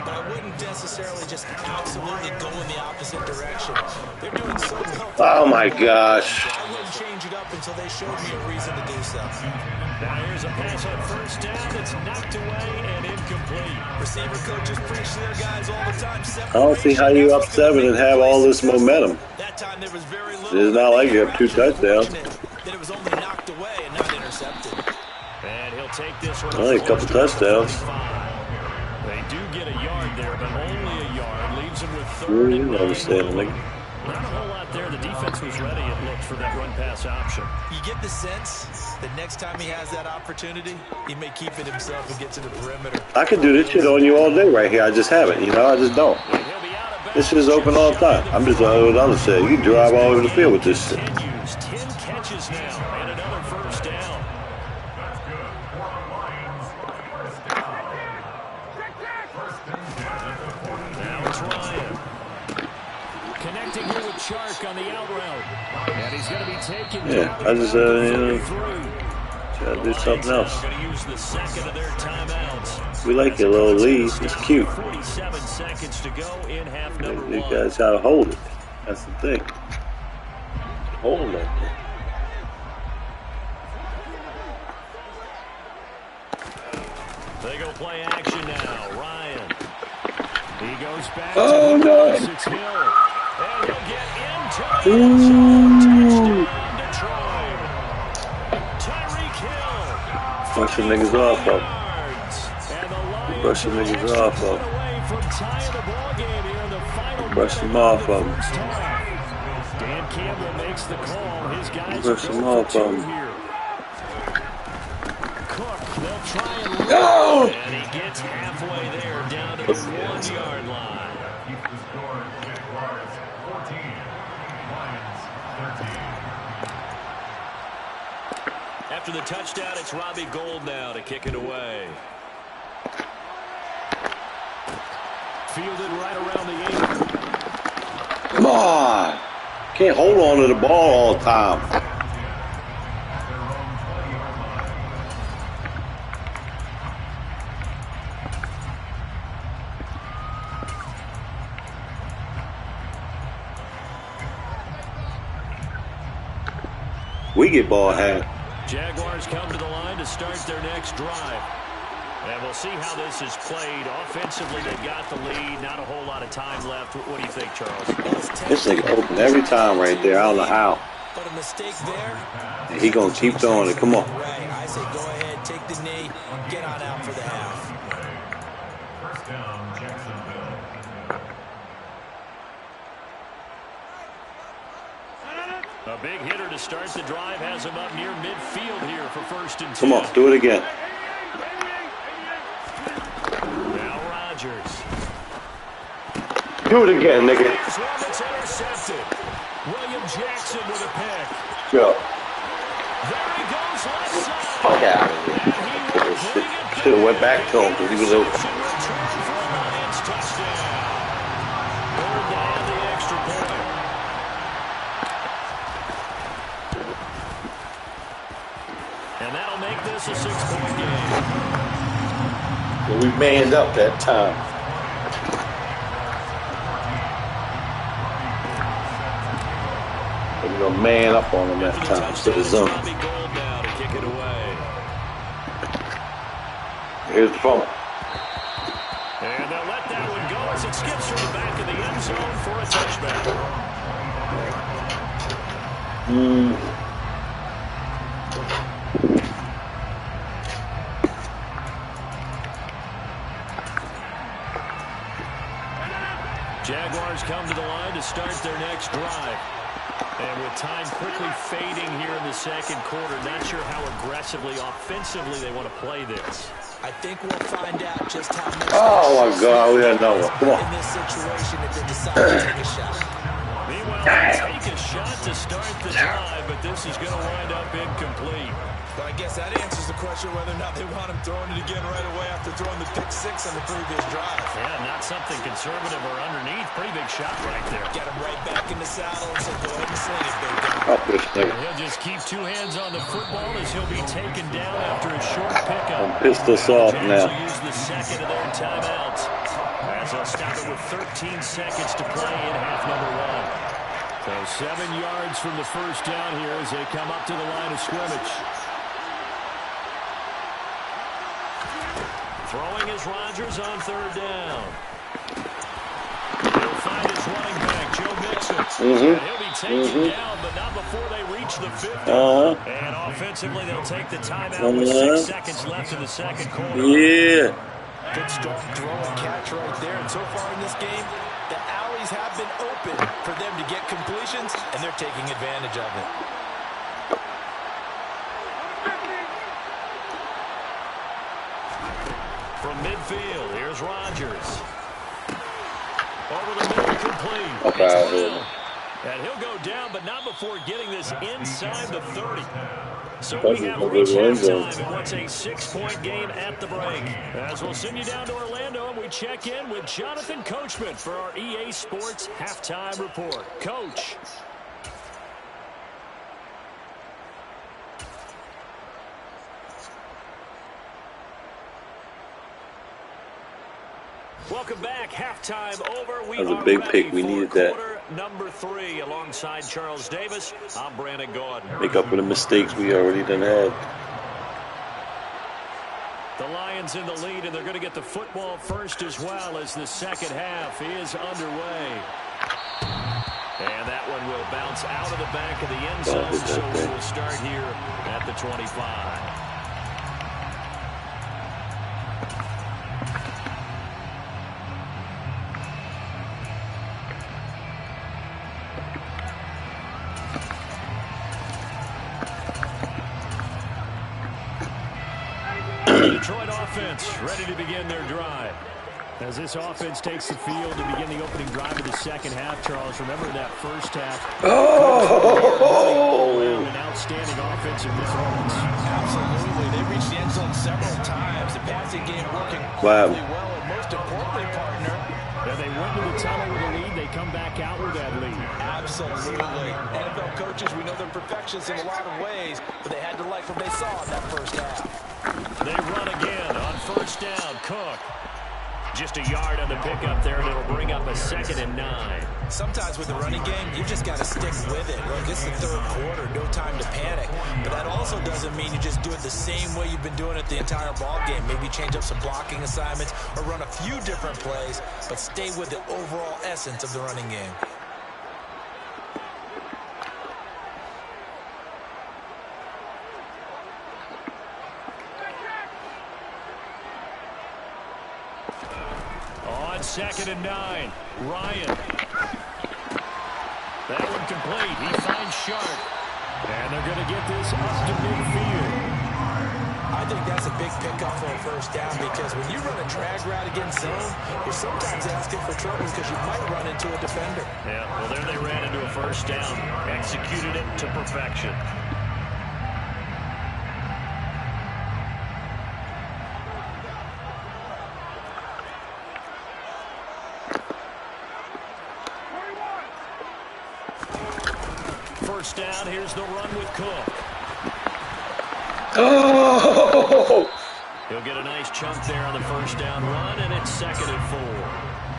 but I wouldn't necessarily just absolutely go in the opposite direction. They're doing so well. Oh my gosh. I wouldn't change it up until they showed me a reason to do so. Now here's a pass on 1st down. It's knocked away and incomplete. Receiver coaches preach to their guys all the time. I don't see how you up 7 and have all this momentum. That time there was very little. It's not like you have 2 touchdowns. That it was only knocked away and not intercepted. And he'll take this one. Only a couple touchdowns. They do get a yard there, but only a yard. Leaves them with 3rd You and 9. understand, like. Not a whole lot there. The defense was ready, it looked, for that run-pass option. You get the sense that next time he has that opportunity, he may keep it himself and get to the perimeter. I could do this shit on you all day right here. I just haven't, you know. I just don't. This shit is open all the time. I'm just what others say. You can drive all over the field with this shit. 10 catches now and another 1st down. Now it's Ryan. Connecting here with Chark on the out route. And he's going to be taken down. I just, try to do something else. Going to use the 2nd of their timeouts. We like your little lead. It's cute. 47 seconds to go in half number 1. You guys gotta hold it. That's the thing. Hold it. They go play action now. Ryan. He goes back Oh, to no. It's Hill. And he'll get into the end zone. Touchdown, Detroit. Tyreek Hill. Brush the niggas off of. And the Lions Brush the niggas extra off point of. away from tying the ball game here in the final Brush minute them of off the of. first half. Dan Campbell makes the call. His guys Brush go them for off two of. here. Cook, they'll try and run. No! And he gets halfway there down to the 1-yard line. After the touchdown, it's Robbie Gould now to kick it away. Fielded right around the 8. Come on. Can't hold on to the ball all the time. We get ball hand. Jaguars come to the line to start their next drive. And we'll see how this is played. Offensively, they got the lead. Not a whole lot of time left. What do you think, Charles? This nigga open every time right there. I don't know how. But a mistake there. And he gonna keep throwing it. Come on. Right. I say go ahead, take the knee, get on out for the half. First down, Jacksonville. A big hitter to start the drive has him up near midfield here for 1st and 10. Come on, do it again. Now Rodgers. Do it again, nigga. Here's one that's intercepted. William Jackson with a pick. Yo. There he goes left side. Fuck out of here. Should have went back to him because he was open. And that'll make this a 6-point game. Well, we manned up that time. We're going to man up on him that time to the zone. Here's the phone. And they'll let that one go as it skips from the back of the end zone for a touchback. Jaguars come to the line to start their next drive. And with time quickly fading here in the second quarter, not sure how aggressively, offensively they want to play this. I think we'll find out just how much. Oh my God, we had another one. Come on. In this situation, if they decide to take a shot. Meanwhile, they take a shot to start the drive, but this is going to wind up incomplete. But I guess that answers the question whether or not they want him throwing it again right away after throwing the pick 6 on the previous drive. Yeah, not something conservative or underneath. Pretty big shot right there. Get him right back in the saddle and say, go ahead and sling it, big guy. Up this thing. He'll just keep 2 hands on the football as he'll be taken down after a short pickup. I'm pissed us off now. Will use the second of their timeouts as they'll stop it with 13 seconds to play in half number 1. So 7 yards from the first down here as they come up to the line of scrimmage. Throwing is Rodgers on 3rd down. He'll find his running back, Joe Mixon. And he'll be taken down, but not before they reach the 50. And offensively, they'll take the timeout with 6 seconds left in the second quarter. Yeah. Good strong throw and catch right there. And so far in this game, the alleys have been open for them to get completions, and they're taking advantage of it. From midfield, here's Rodgers. Over the middle, complete. Okay. And he'll go down, but not before getting this inside the 30. So we have reached halftime in what's a 6-point game at the break. As we'll send you down to Orlando, and we check in with Jonathan Coachman for our EA Sports Halftime Report. Coach. Welcome back. Halftime over. That was a big pick. We needed that. Number 3 alongside Charles Davis. I'm Brandon Gordon. Make up for the mistakes we already done had. The Lions in the lead, and they're going to get the football first as well as the second half is underway. And that one will bounce out of the back of the end zone, so we will start here at the 25. Detroit offense ready to begin their drive. As this offense takes the field to begin the opening drive of the second half, Charles, remember that first half. Oh! An outstanding offensive performance. Absolutely. They reached the end zone several times. The passing game working really well. And most importantly, partner, they went to the tunnel with a lead. They come back out with that lead. Absolutely. NFL coaches, we know they're perfectionists in a lot of ways, but they had to like what they saw in that first half. They run again on first down. Cook. Just a yard on the pickup there, and it'll bring up a 2nd and 9. Sometimes with the running game, you just got to stick with it. Look, this is the third quarter, no time to panic. But that also doesn't mean you just do it the same way you've been doing it the entire ball game. Maybe change up some blocking assignments or run a few different plays, but stay with the overall essence of the running game. On 2nd and 9, Ryan. That one complete. He finds Sharp. And they're going to get this up to midfield. I think that's a big pickup for a first down because when you run a drag route against zone, you're sometimes asking for trouble because you might run into a defender. Yeah, well, there they ran into a first down. Executed it to perfection. First down, here's the run with Cook. Oh! He'll get a nice chunk there on the first down run, and it's 2nd and 4.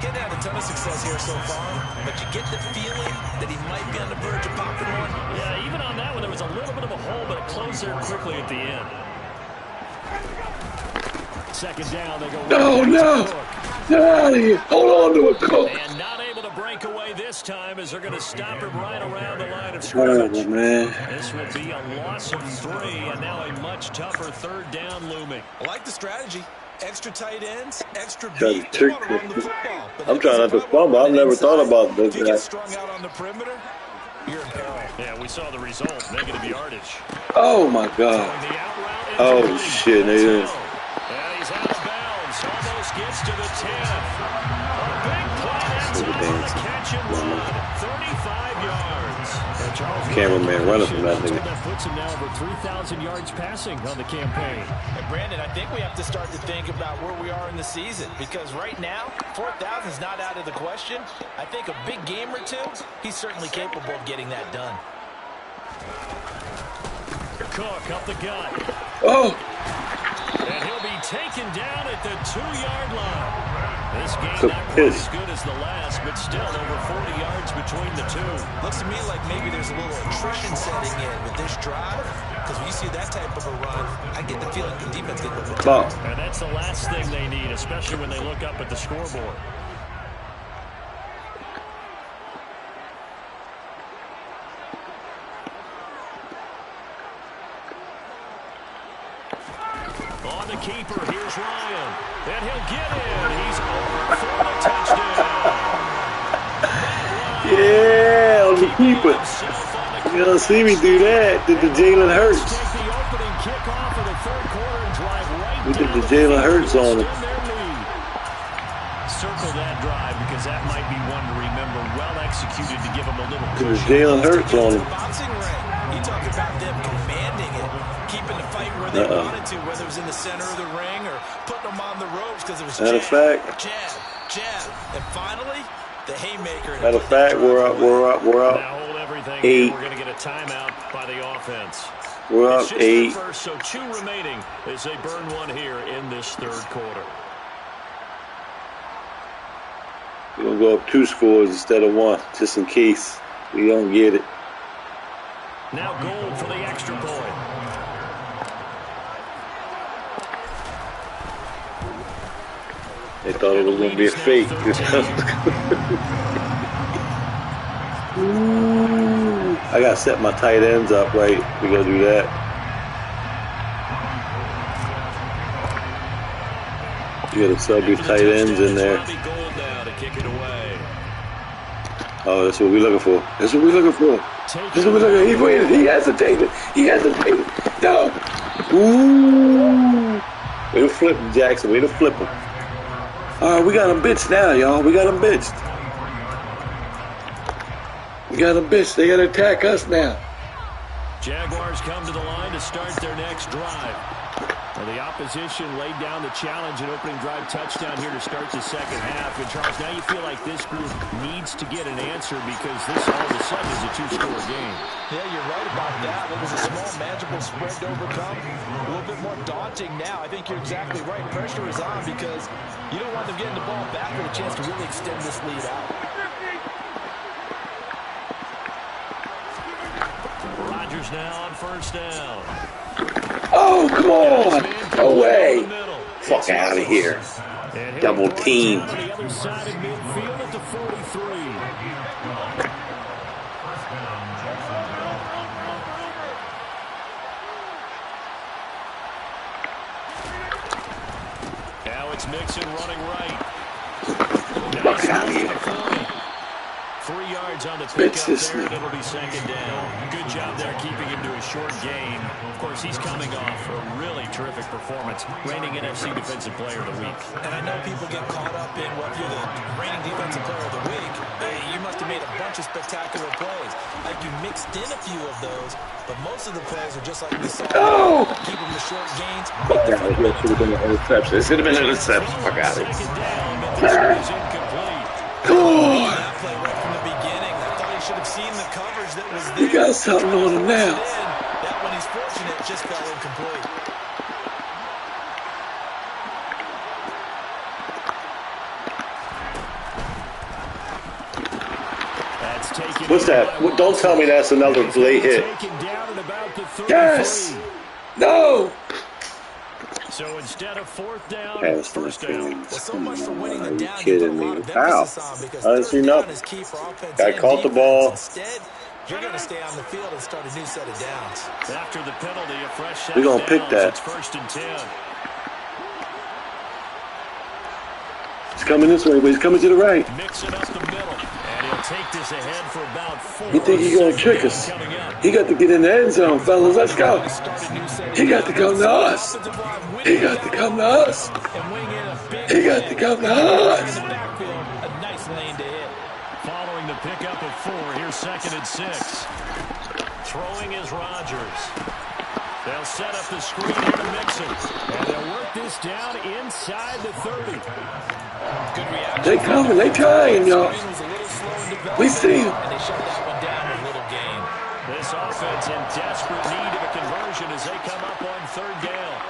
Getting had a ton of success here so far, but you get the feeling that he might be on the verge of popping one. Yeah, even on that one, there was a little bit of a hole, but it closed there quickly at the end. 2nd down, they go. Oh, no! Get out of here! Hold on to it, Cook! And not able to break away this time as they're going to stop him right around the line of scrimmage. Oh, man. This will be a loss of 3, and now a much tougher 3rd down looming. I like the strategy. Extra tight ends, extra Trying beat. to trick me. I'm trying not to fumble. I've never thought about this. If you get strung out on the perimeter, you're in peril. Yeah, we saw the result. Negative yardage. Oh, my God. Oh, shit. And he's out of bounds. Almost gets to the 10. A big play ends up on the catch and run. 35 yards. Cameraman running from that nigga. That puts him now over 3,000 yards passing on the campaign. And Brandon, I think we have to start to think about where we are in the season because right now, 4,000 is not out of the question. I think a big game or two, he's certainly capable of getting that done. Cook up the gut. Oh! And he'll be taken down at the 2-yard line. This game Cook not quite is. as good as the last, but still over 40 yards between the two. Looks to me like maybe there's a little attrition setting in with this drive because when you see that type of a run, I get the feeling the defense getting a little bit tired. And that's the last thing they need, especially when they look up at the scoreboard. On the keeper, here's Ryan. And he'll get in. He's over for the touchdown. Yeah, on the keeper. You don't see me do that. Did the Jalen Hurts. Take the opening kickoff of the 3rd quarter and drive right We did down the Jalen Hurts on him. extend their lead. Circle that drive because that might be one to remember. Well executed to give them a little Did the cushion. Jalen Hurts on him. Boxing ring. You talk about them commanding it, keeping the fight where they wanted to, whether it was in the center of the ring or putting them on the ropes because it was Matter of fact. jab, and finally the haymaker. Matter of fact, we're up. Now hold everything. 8. We're going to get a timeout by the offense. We're It's up just their 8. first, so 2 remaining as they burn one here in this 3rd quarter. We're going to go up 2 scores instead of 1, just in case we don't get it. Now goal for the extra point. They thought it was going to be a fake. Ooh, I got to set my tight ends up right. We got to do that. You got to sub your tight ends in there. Oh, that's what we're looking for. That's what we're looking for. That's what we're looking for. He's waiting. He hesitated. He hesitated. No. Ooh. Way to flip him, Jackson. Way to flip him. All right, we got him bitched now, y'all. We got him bitched. We got them bitched. They got to attack us now. Jaguars come to the line to start their next drive. Well, the opposition laid down the challenge, an opening drive touchdown here to start the second half. And Charles, now you feel like this group needs to get an answer because this all of a sudden is a two-score game. Yeah, you're right about that. It was a small, manageable spread to overcome. A little bit more daunting now. I think you're exactly right. Pressure is on because you don't want them getting the ball back with a chance to really extend this lead out. Rodgers now on first down. Oh, come on. No way. Fuck out of here. Double team. On the other side of midfield at the 43. Now it's Mixon running right. Fuck out of here. 3 yards on the pickup there, and it'll be second down. Good job there keeping him to a short gain. Of course, he's coming off a really terrific performance, reigning NFC Defensive Player of the Week. And I know people get caught up in, well, if you're the reigning Defensive Player of the Week, you must have made a bunch of spectacular plays. Like you mixed in a few of those, but most of the plays are just like we saw. Oh! Keep them to short gains. Fuck out of here. It should have been an interception. It should have been an interception. Fuck out of here. God! He got something on him now. That one he's fortunate, just fell incomplete. What's that? Don't tell me that's another late hit. Yes! No! So instead of fourth down, That's first down. Well, so much for winning the down. Are you kidding me? Foul. I didn't see nothing. Guy caught the ball. Instead, you're going to stay on the field and start a new set of downs. After the penalty, a fresh set We're going to pick that. It's first and 10. He's coming this way, but he's coming to the right. Mix it up the middle. And he'll take this ahead for about 4. You think he's going to trick us? He got to get in the end zone, fellas. Let's go. He got to come to us. He got to come to us. He got to come to us. A nice lane to hit. Following the pickup of 4, here's second and 6. Throwing is Rodgers. They'll set up the screen here to Mixon. And they'll work this down inside the 30. Good reaction. They coming. They trying, y'all. We see him. And they shut that one down with a little gain. This offense in desperate need of a conversion as they come up on third down.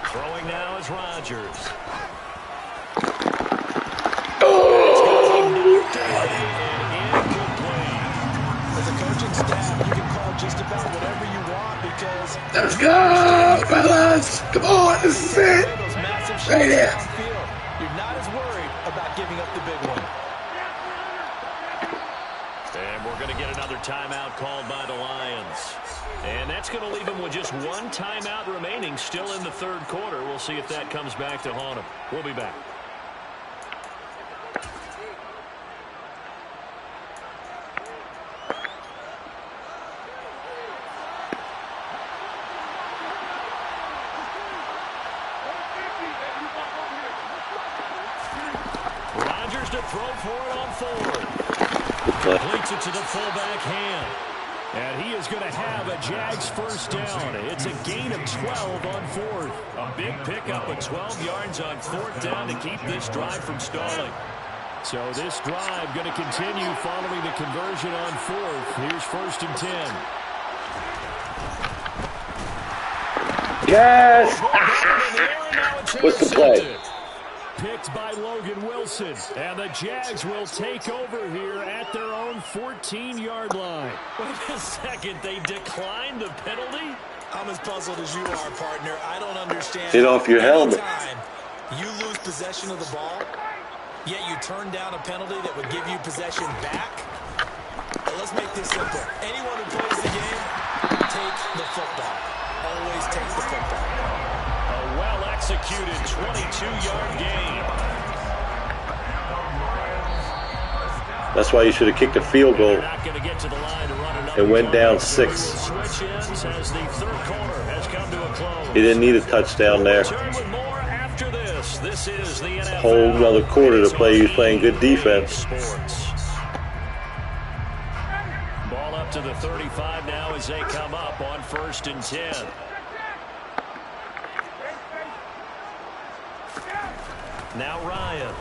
Throwing now is Rodgers. As a coaching staff, you can call just about whatever you want because Let's go, fellas. Come on, this is it. those massive shots Right here. downfield, you're not as worried about giving up the big one. And we're going to get another timeout called by the Lions. And that's going to leave them with just one timeout remaining still in the third quarter. We'll see if that comes back to haunt them. We'll be back. Rodgers to throw for it on forward. Completes it to the fullback hand. And he is going to have a Jags first down. It's a gain of 12 on fourth. A big pickup of 12 yards on fourth down to keep this drive from stalling. So this drive going to continue following the conversion on fourth. Here's first and 10. Yes! What's the play? Picked by Logan Wilson. And the Jags will take over here at their own 14-yard line. Wait a second. They declined the penalty? I'm as puzzled as you are, partner. I don't understand. Get off your helmet. Anytime you lose possession of the ball, yet you turn down a penalty that would give you possession back. But let's make this simple. Anyone who plays the game, take the football. Always take the football. A well-executed 22-yard gain. That's why you should have kicked a field goal. They're not going to get to the line to run another. It went down yard. 6. Switch ends as the third quarter has come to a close. He didn't need a touchdown there. Return with more after this. This is the NFL. Whole another quarter to play. He's playing good defense. Sports. Ball up to the 35 now as they come up on 1st and 10. Now Ryan.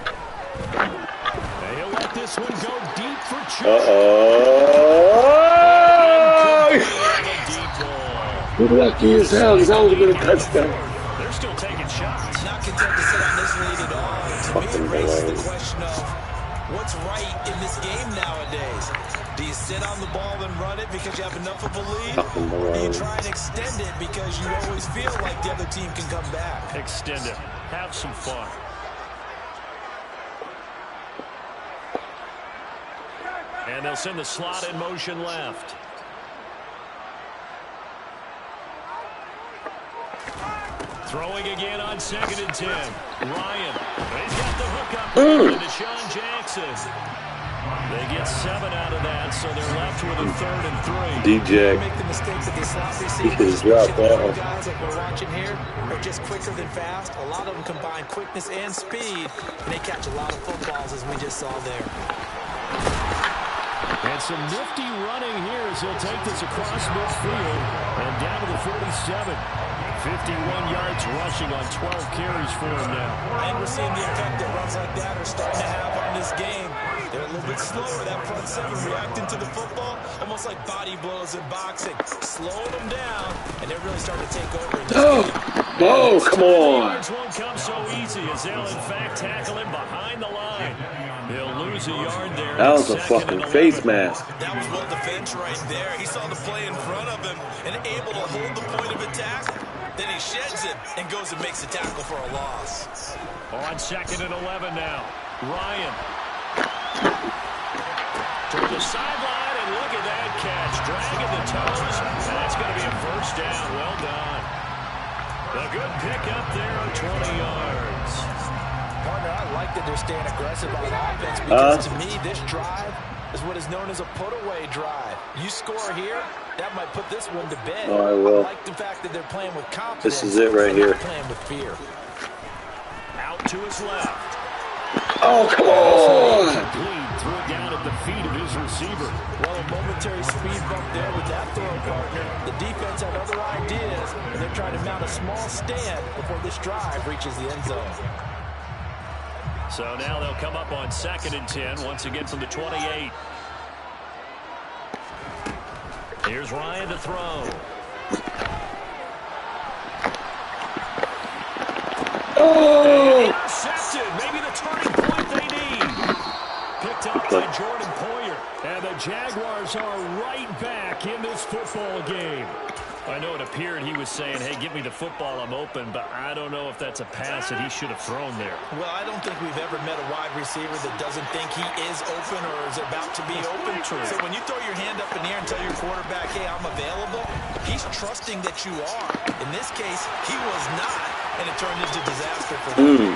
And he'll let this one go deep for Chuck. Lucky as hell, because I was going to touchdown. They're still taking shots. Not content to sit on this lead at all. To me, it raises the question of what's right in this game nowadays. Do you sit on the ball and run it because you have enough of a lead? Or do you try and extend it because you always feel like the other team can come back? Extend it. Have some fun. And they'll send the slot in motion left. Throwing again on 2nd and 10. Ryan. He's got the hook up there to Deshaun Jackson. They get 7 out of that, so they're left with a 3rd and 3. DJ. Make the mistake that the slot He receivers, could have dropped that one. guys like we're watching here, are just quicker than fast. A lot of them combine quickness and speed, and they catch a lot of footballs, as we just saw there. And some nifty running here as he'll take this across midfield and down to the 47. 51 yards rushing on 12 carries for him now. And we're seeing the effect that runs like that are starting to have on this game. They're a little bit slower, that front 7 reacting to the football, almost like body blows in boxing. Slowing them down, and they're really starting to take over in this game. Oh, come on. Yards won't come so easy as they'll in fact tackle him behind the line. He'll lose a yard there. That was a fucking face mask. That was well defense right there. He saw the play in front of him and able to hold the point of attack. Then he sheds it and goes and makes a tackle for a loss. On 2nd and 11 now. Ryan. To the sideline, and look at that catch. Dragging the toes. And that's going to be a 1st down. Well done. A good pickup there on 20 yards. Partner, I like that they're staying aggressive on offense because to me, this drive is what is known as a put-away drive. You score here, that might put this one to bed. Oh, I will. I like the fact that they're playing with confidence. This is it right here. Playing with fear. Out to his left. Oh, come on. Complete. Threw it down at the feet of his receiver. Well, a momentary speed bump there with that throw, partner. The defense had other ideas, and they're trying to mount a small stand before this drive reaches the end zone. So now they'll come up on 2nd and 10, once again from the 28. Here's Ryan to throw. Oh. Intercepted. Maybe the turning point they need. Picked up by Jordan Poyer. And the Jaguars are right back in this football game. I know it appeared he was saying, hey, give me the football, I'm open, but I don't know if that's a pass that he should have thrown there. Well, I don't think we've ever met a wide receiver that doesn't think he is open or is about to be open. True. So when you throw your hand up in the air and tell your quarterback, hey, I'm available, he's trusting that you are. In this case, he was not, and it turned into disaster for them.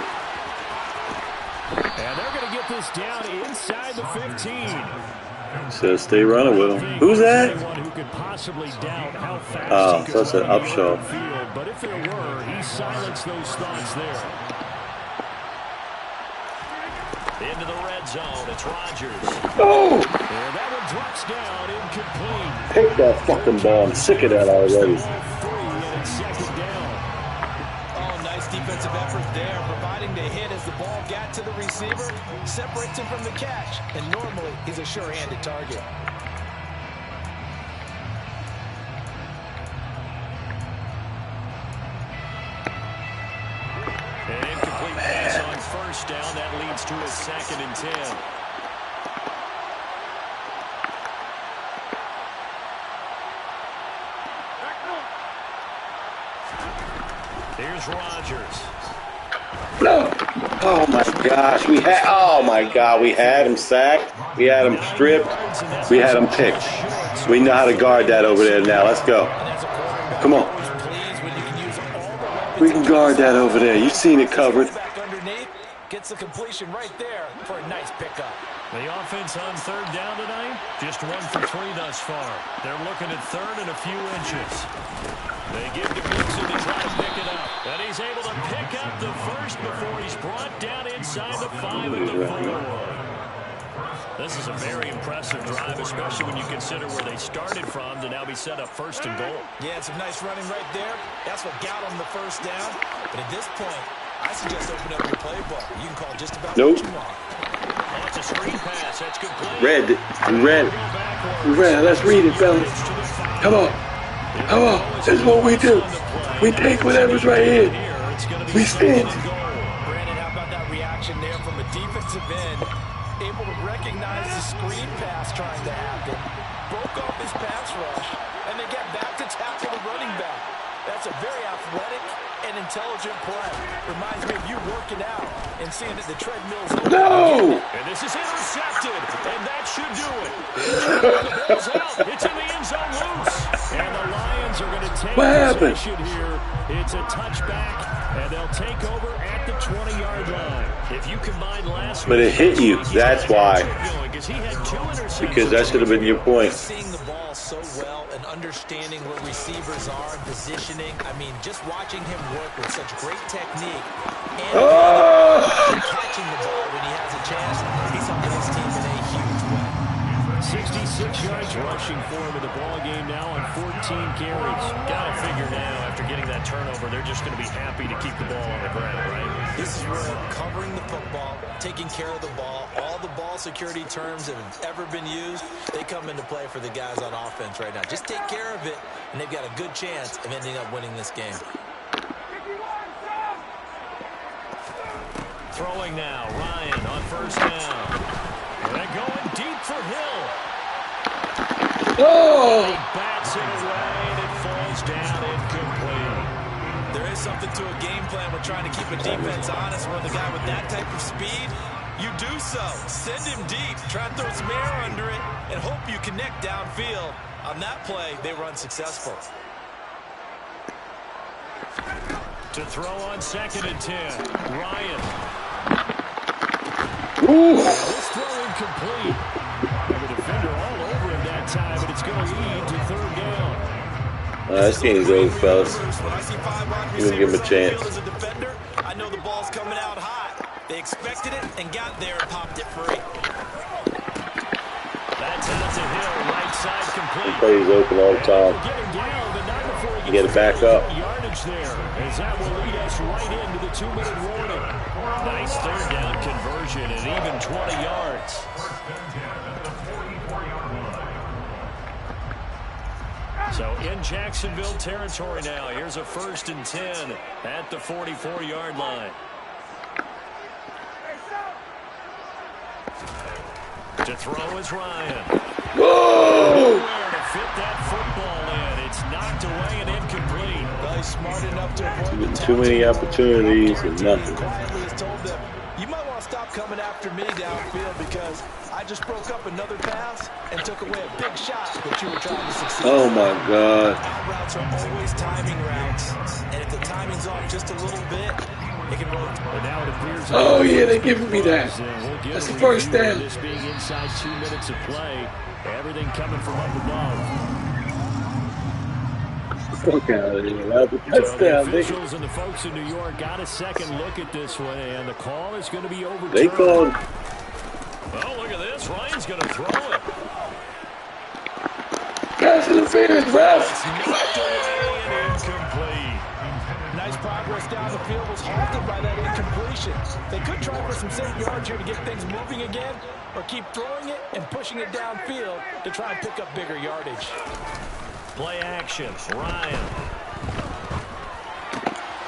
And they're going to get this down inside the 15. So stay running with him. Who's that? Who could possibly doubt how fast Oh, so that's an upshot. But if there were, he silenced those thoughts there. Into the red zone, it's Rodgers. Oh! And that one drops down, incomplete. Take that fucking ball. I'm sick of that already. And it's 2nd down. Oh, nice defensive effort there, providing the hit as the ball got to the receiver, separates him from the catch, and normally he's a sure-handed target. An incomplete pass on 1st down. That leads to a 2nd and 10. Here's Rodgers. No. Oh my gosh, we had him sacked. We had him stripped. We had him picked. We know how to guard that over there now. Let's go. Come on. We can guard that over there. You've seen it covered. Gets the completion right there for a nice pickup. The offense on third down tonight, just 1 for 3 thus far. They're looking at third and a few inches. They give to Gibson to try to pick it up. And he's able to pick up the first before he's brought down inside the 5 at the 4. This is a very impressive drive, especially when you consider where they started from to now be set up first and goal. Yeah, some nice running right there. That's what got them the first down. But at this point, I suggest open up your playbook. You can call just about what you want. Oh, it's a screen pass. That's complete. Red. Let's read it, fellas. Come on. This is what we do. We take whatever's right here. We stand. Brandon, how about that reaction there from a defensive end? Able to recognize the screen pass trying to happen. Broke off his pass rush. And they get back to tackle the running back. That's a very athletic and intelligent play. Reminds me of you working out and seeing that the treadmill's open. No! And this is intercepted, and that should do it. The ball's out. It's in the end zone loose. And the Lions are going to take possession here. It's a touchback, and they'll take over at the 20-yard line. If you combine last But it hit you. That's why. He had 2 interceptions. Because that should have been your point. Seeing the ball so well and understanding where receivers are and positioning. I mean, just watching him work with such great technique and catching the ball when he has a chance, he's helping his team in a huge way. 66 yards rushing for him in the ball game now on 14 carries. Got to figure now, after getting that turnover, they're just going to be happy to keep the ball on the ground, right? This is where covering the football, taking care of the ball, all the ball security terms that have ever been used, they come into play for the guys on offense right now. Just take care of it, and they've got a good chance of ending up winning this game. Throwing now, Ryan on first down. And they're going deep for Hill. Oh! He bats it away, and it falls down incomplete. There is something to a game plan. We're trying to keep a defense honest. When the guy with that type of speed, you do so. Send him deep. Try and throw some air under it and hope you connect downfield. On that play, they were unsuccessful. To throw on 2nd and 10, Ryan. This throw incomplete. And the defender all over him that time, but it's going to lead to 3rd down. This game's over, fellas. You can give him a chance. As a defender, I know the ball's coming out hot. They expected it and got there and popped it free. That's out to Hill, right side complete. He plays open all the time. You get it back up. Yardage there, as that will lead us right into the 2-minute warning. Nice 3rd down conversion and even 20 yards. So in Jacksonville territory now. Here's a 1st and 10 at the 44-yard line. To throw is Ryan. Whoa! Nowhere to fit that football in. It's knocked away and incomplete. Well, he's smart enough to avoid the Too many opportunities and nothing. Quietly has told them, you might want to stop coming after me downfield because I just broke up another pass and took away a big shot that you were trying to succeed. Oh my God. Out routes are always timing routes, and if the timing's off just a little bit, it can really. Now it appears. Oh yeah, they're giving me that. That's the first down. This being inside 2 minutes of play, everything coming from up above. Fuck out of here. That's a So the touchdown, officials and the folks in New York got a second look at this one, and the call is going to be overturned. They called. Oh, look at this. Ryan's going to throw it. Pass interference, ref. Knocked away and incomplete. Nice progress down the field was halted by that incompletion. They could try for some safe yards here to get things moving again, or keep throwing it and pushing it downfield to try and pick up bigger yardage. Play action. Ryan.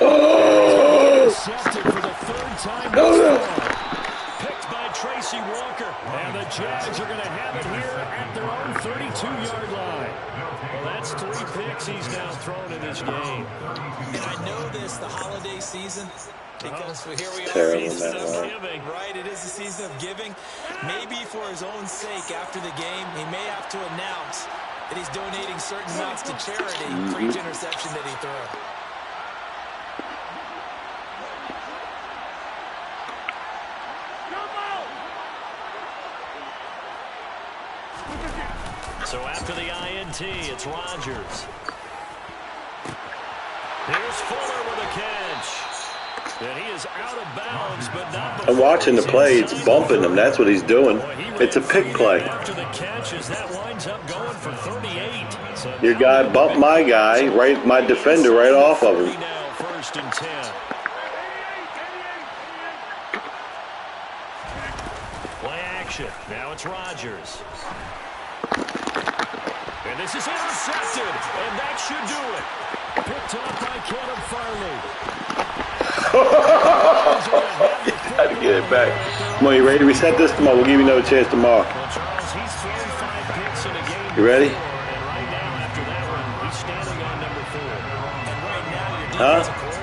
Oh! Intercepted for the 3rd time. No. Picked by Trace Tracy Walker. And the Jags are going to have it here at their own 32-yard line. Well, that's 3 picks he's now thrown in this game. And I know this, the holiday season, because here we are. Terrible, Season of man. giving, right? It is the season of giving. Maybe for his own sake, after the game, he may have to announce that he's donating certain amounts to charity for each interception that he throws. So after the INT, it's Rodgers. Here's Fuller with a catch. And he is out of bounds, but not. I'm watching the play. It's bumping him. That's what he's doing. It's a pick play. After the catch, as that winds up going for 38. So Your guy bumped my guy, right? My defender, right off of him. now 1st and 10. Play action. Now it's Rodgers. And this is intercepted, and that should do it. Picked off by Caleb Farley. Got to get it back. Come on, you ready to reset this? Come on, we'll give you another chance tomorrow. Well, Charles, he's thrown 5 picks in a game. You ready? And right now, after that one, he's standing on number 4. And right now, your Huh? defensive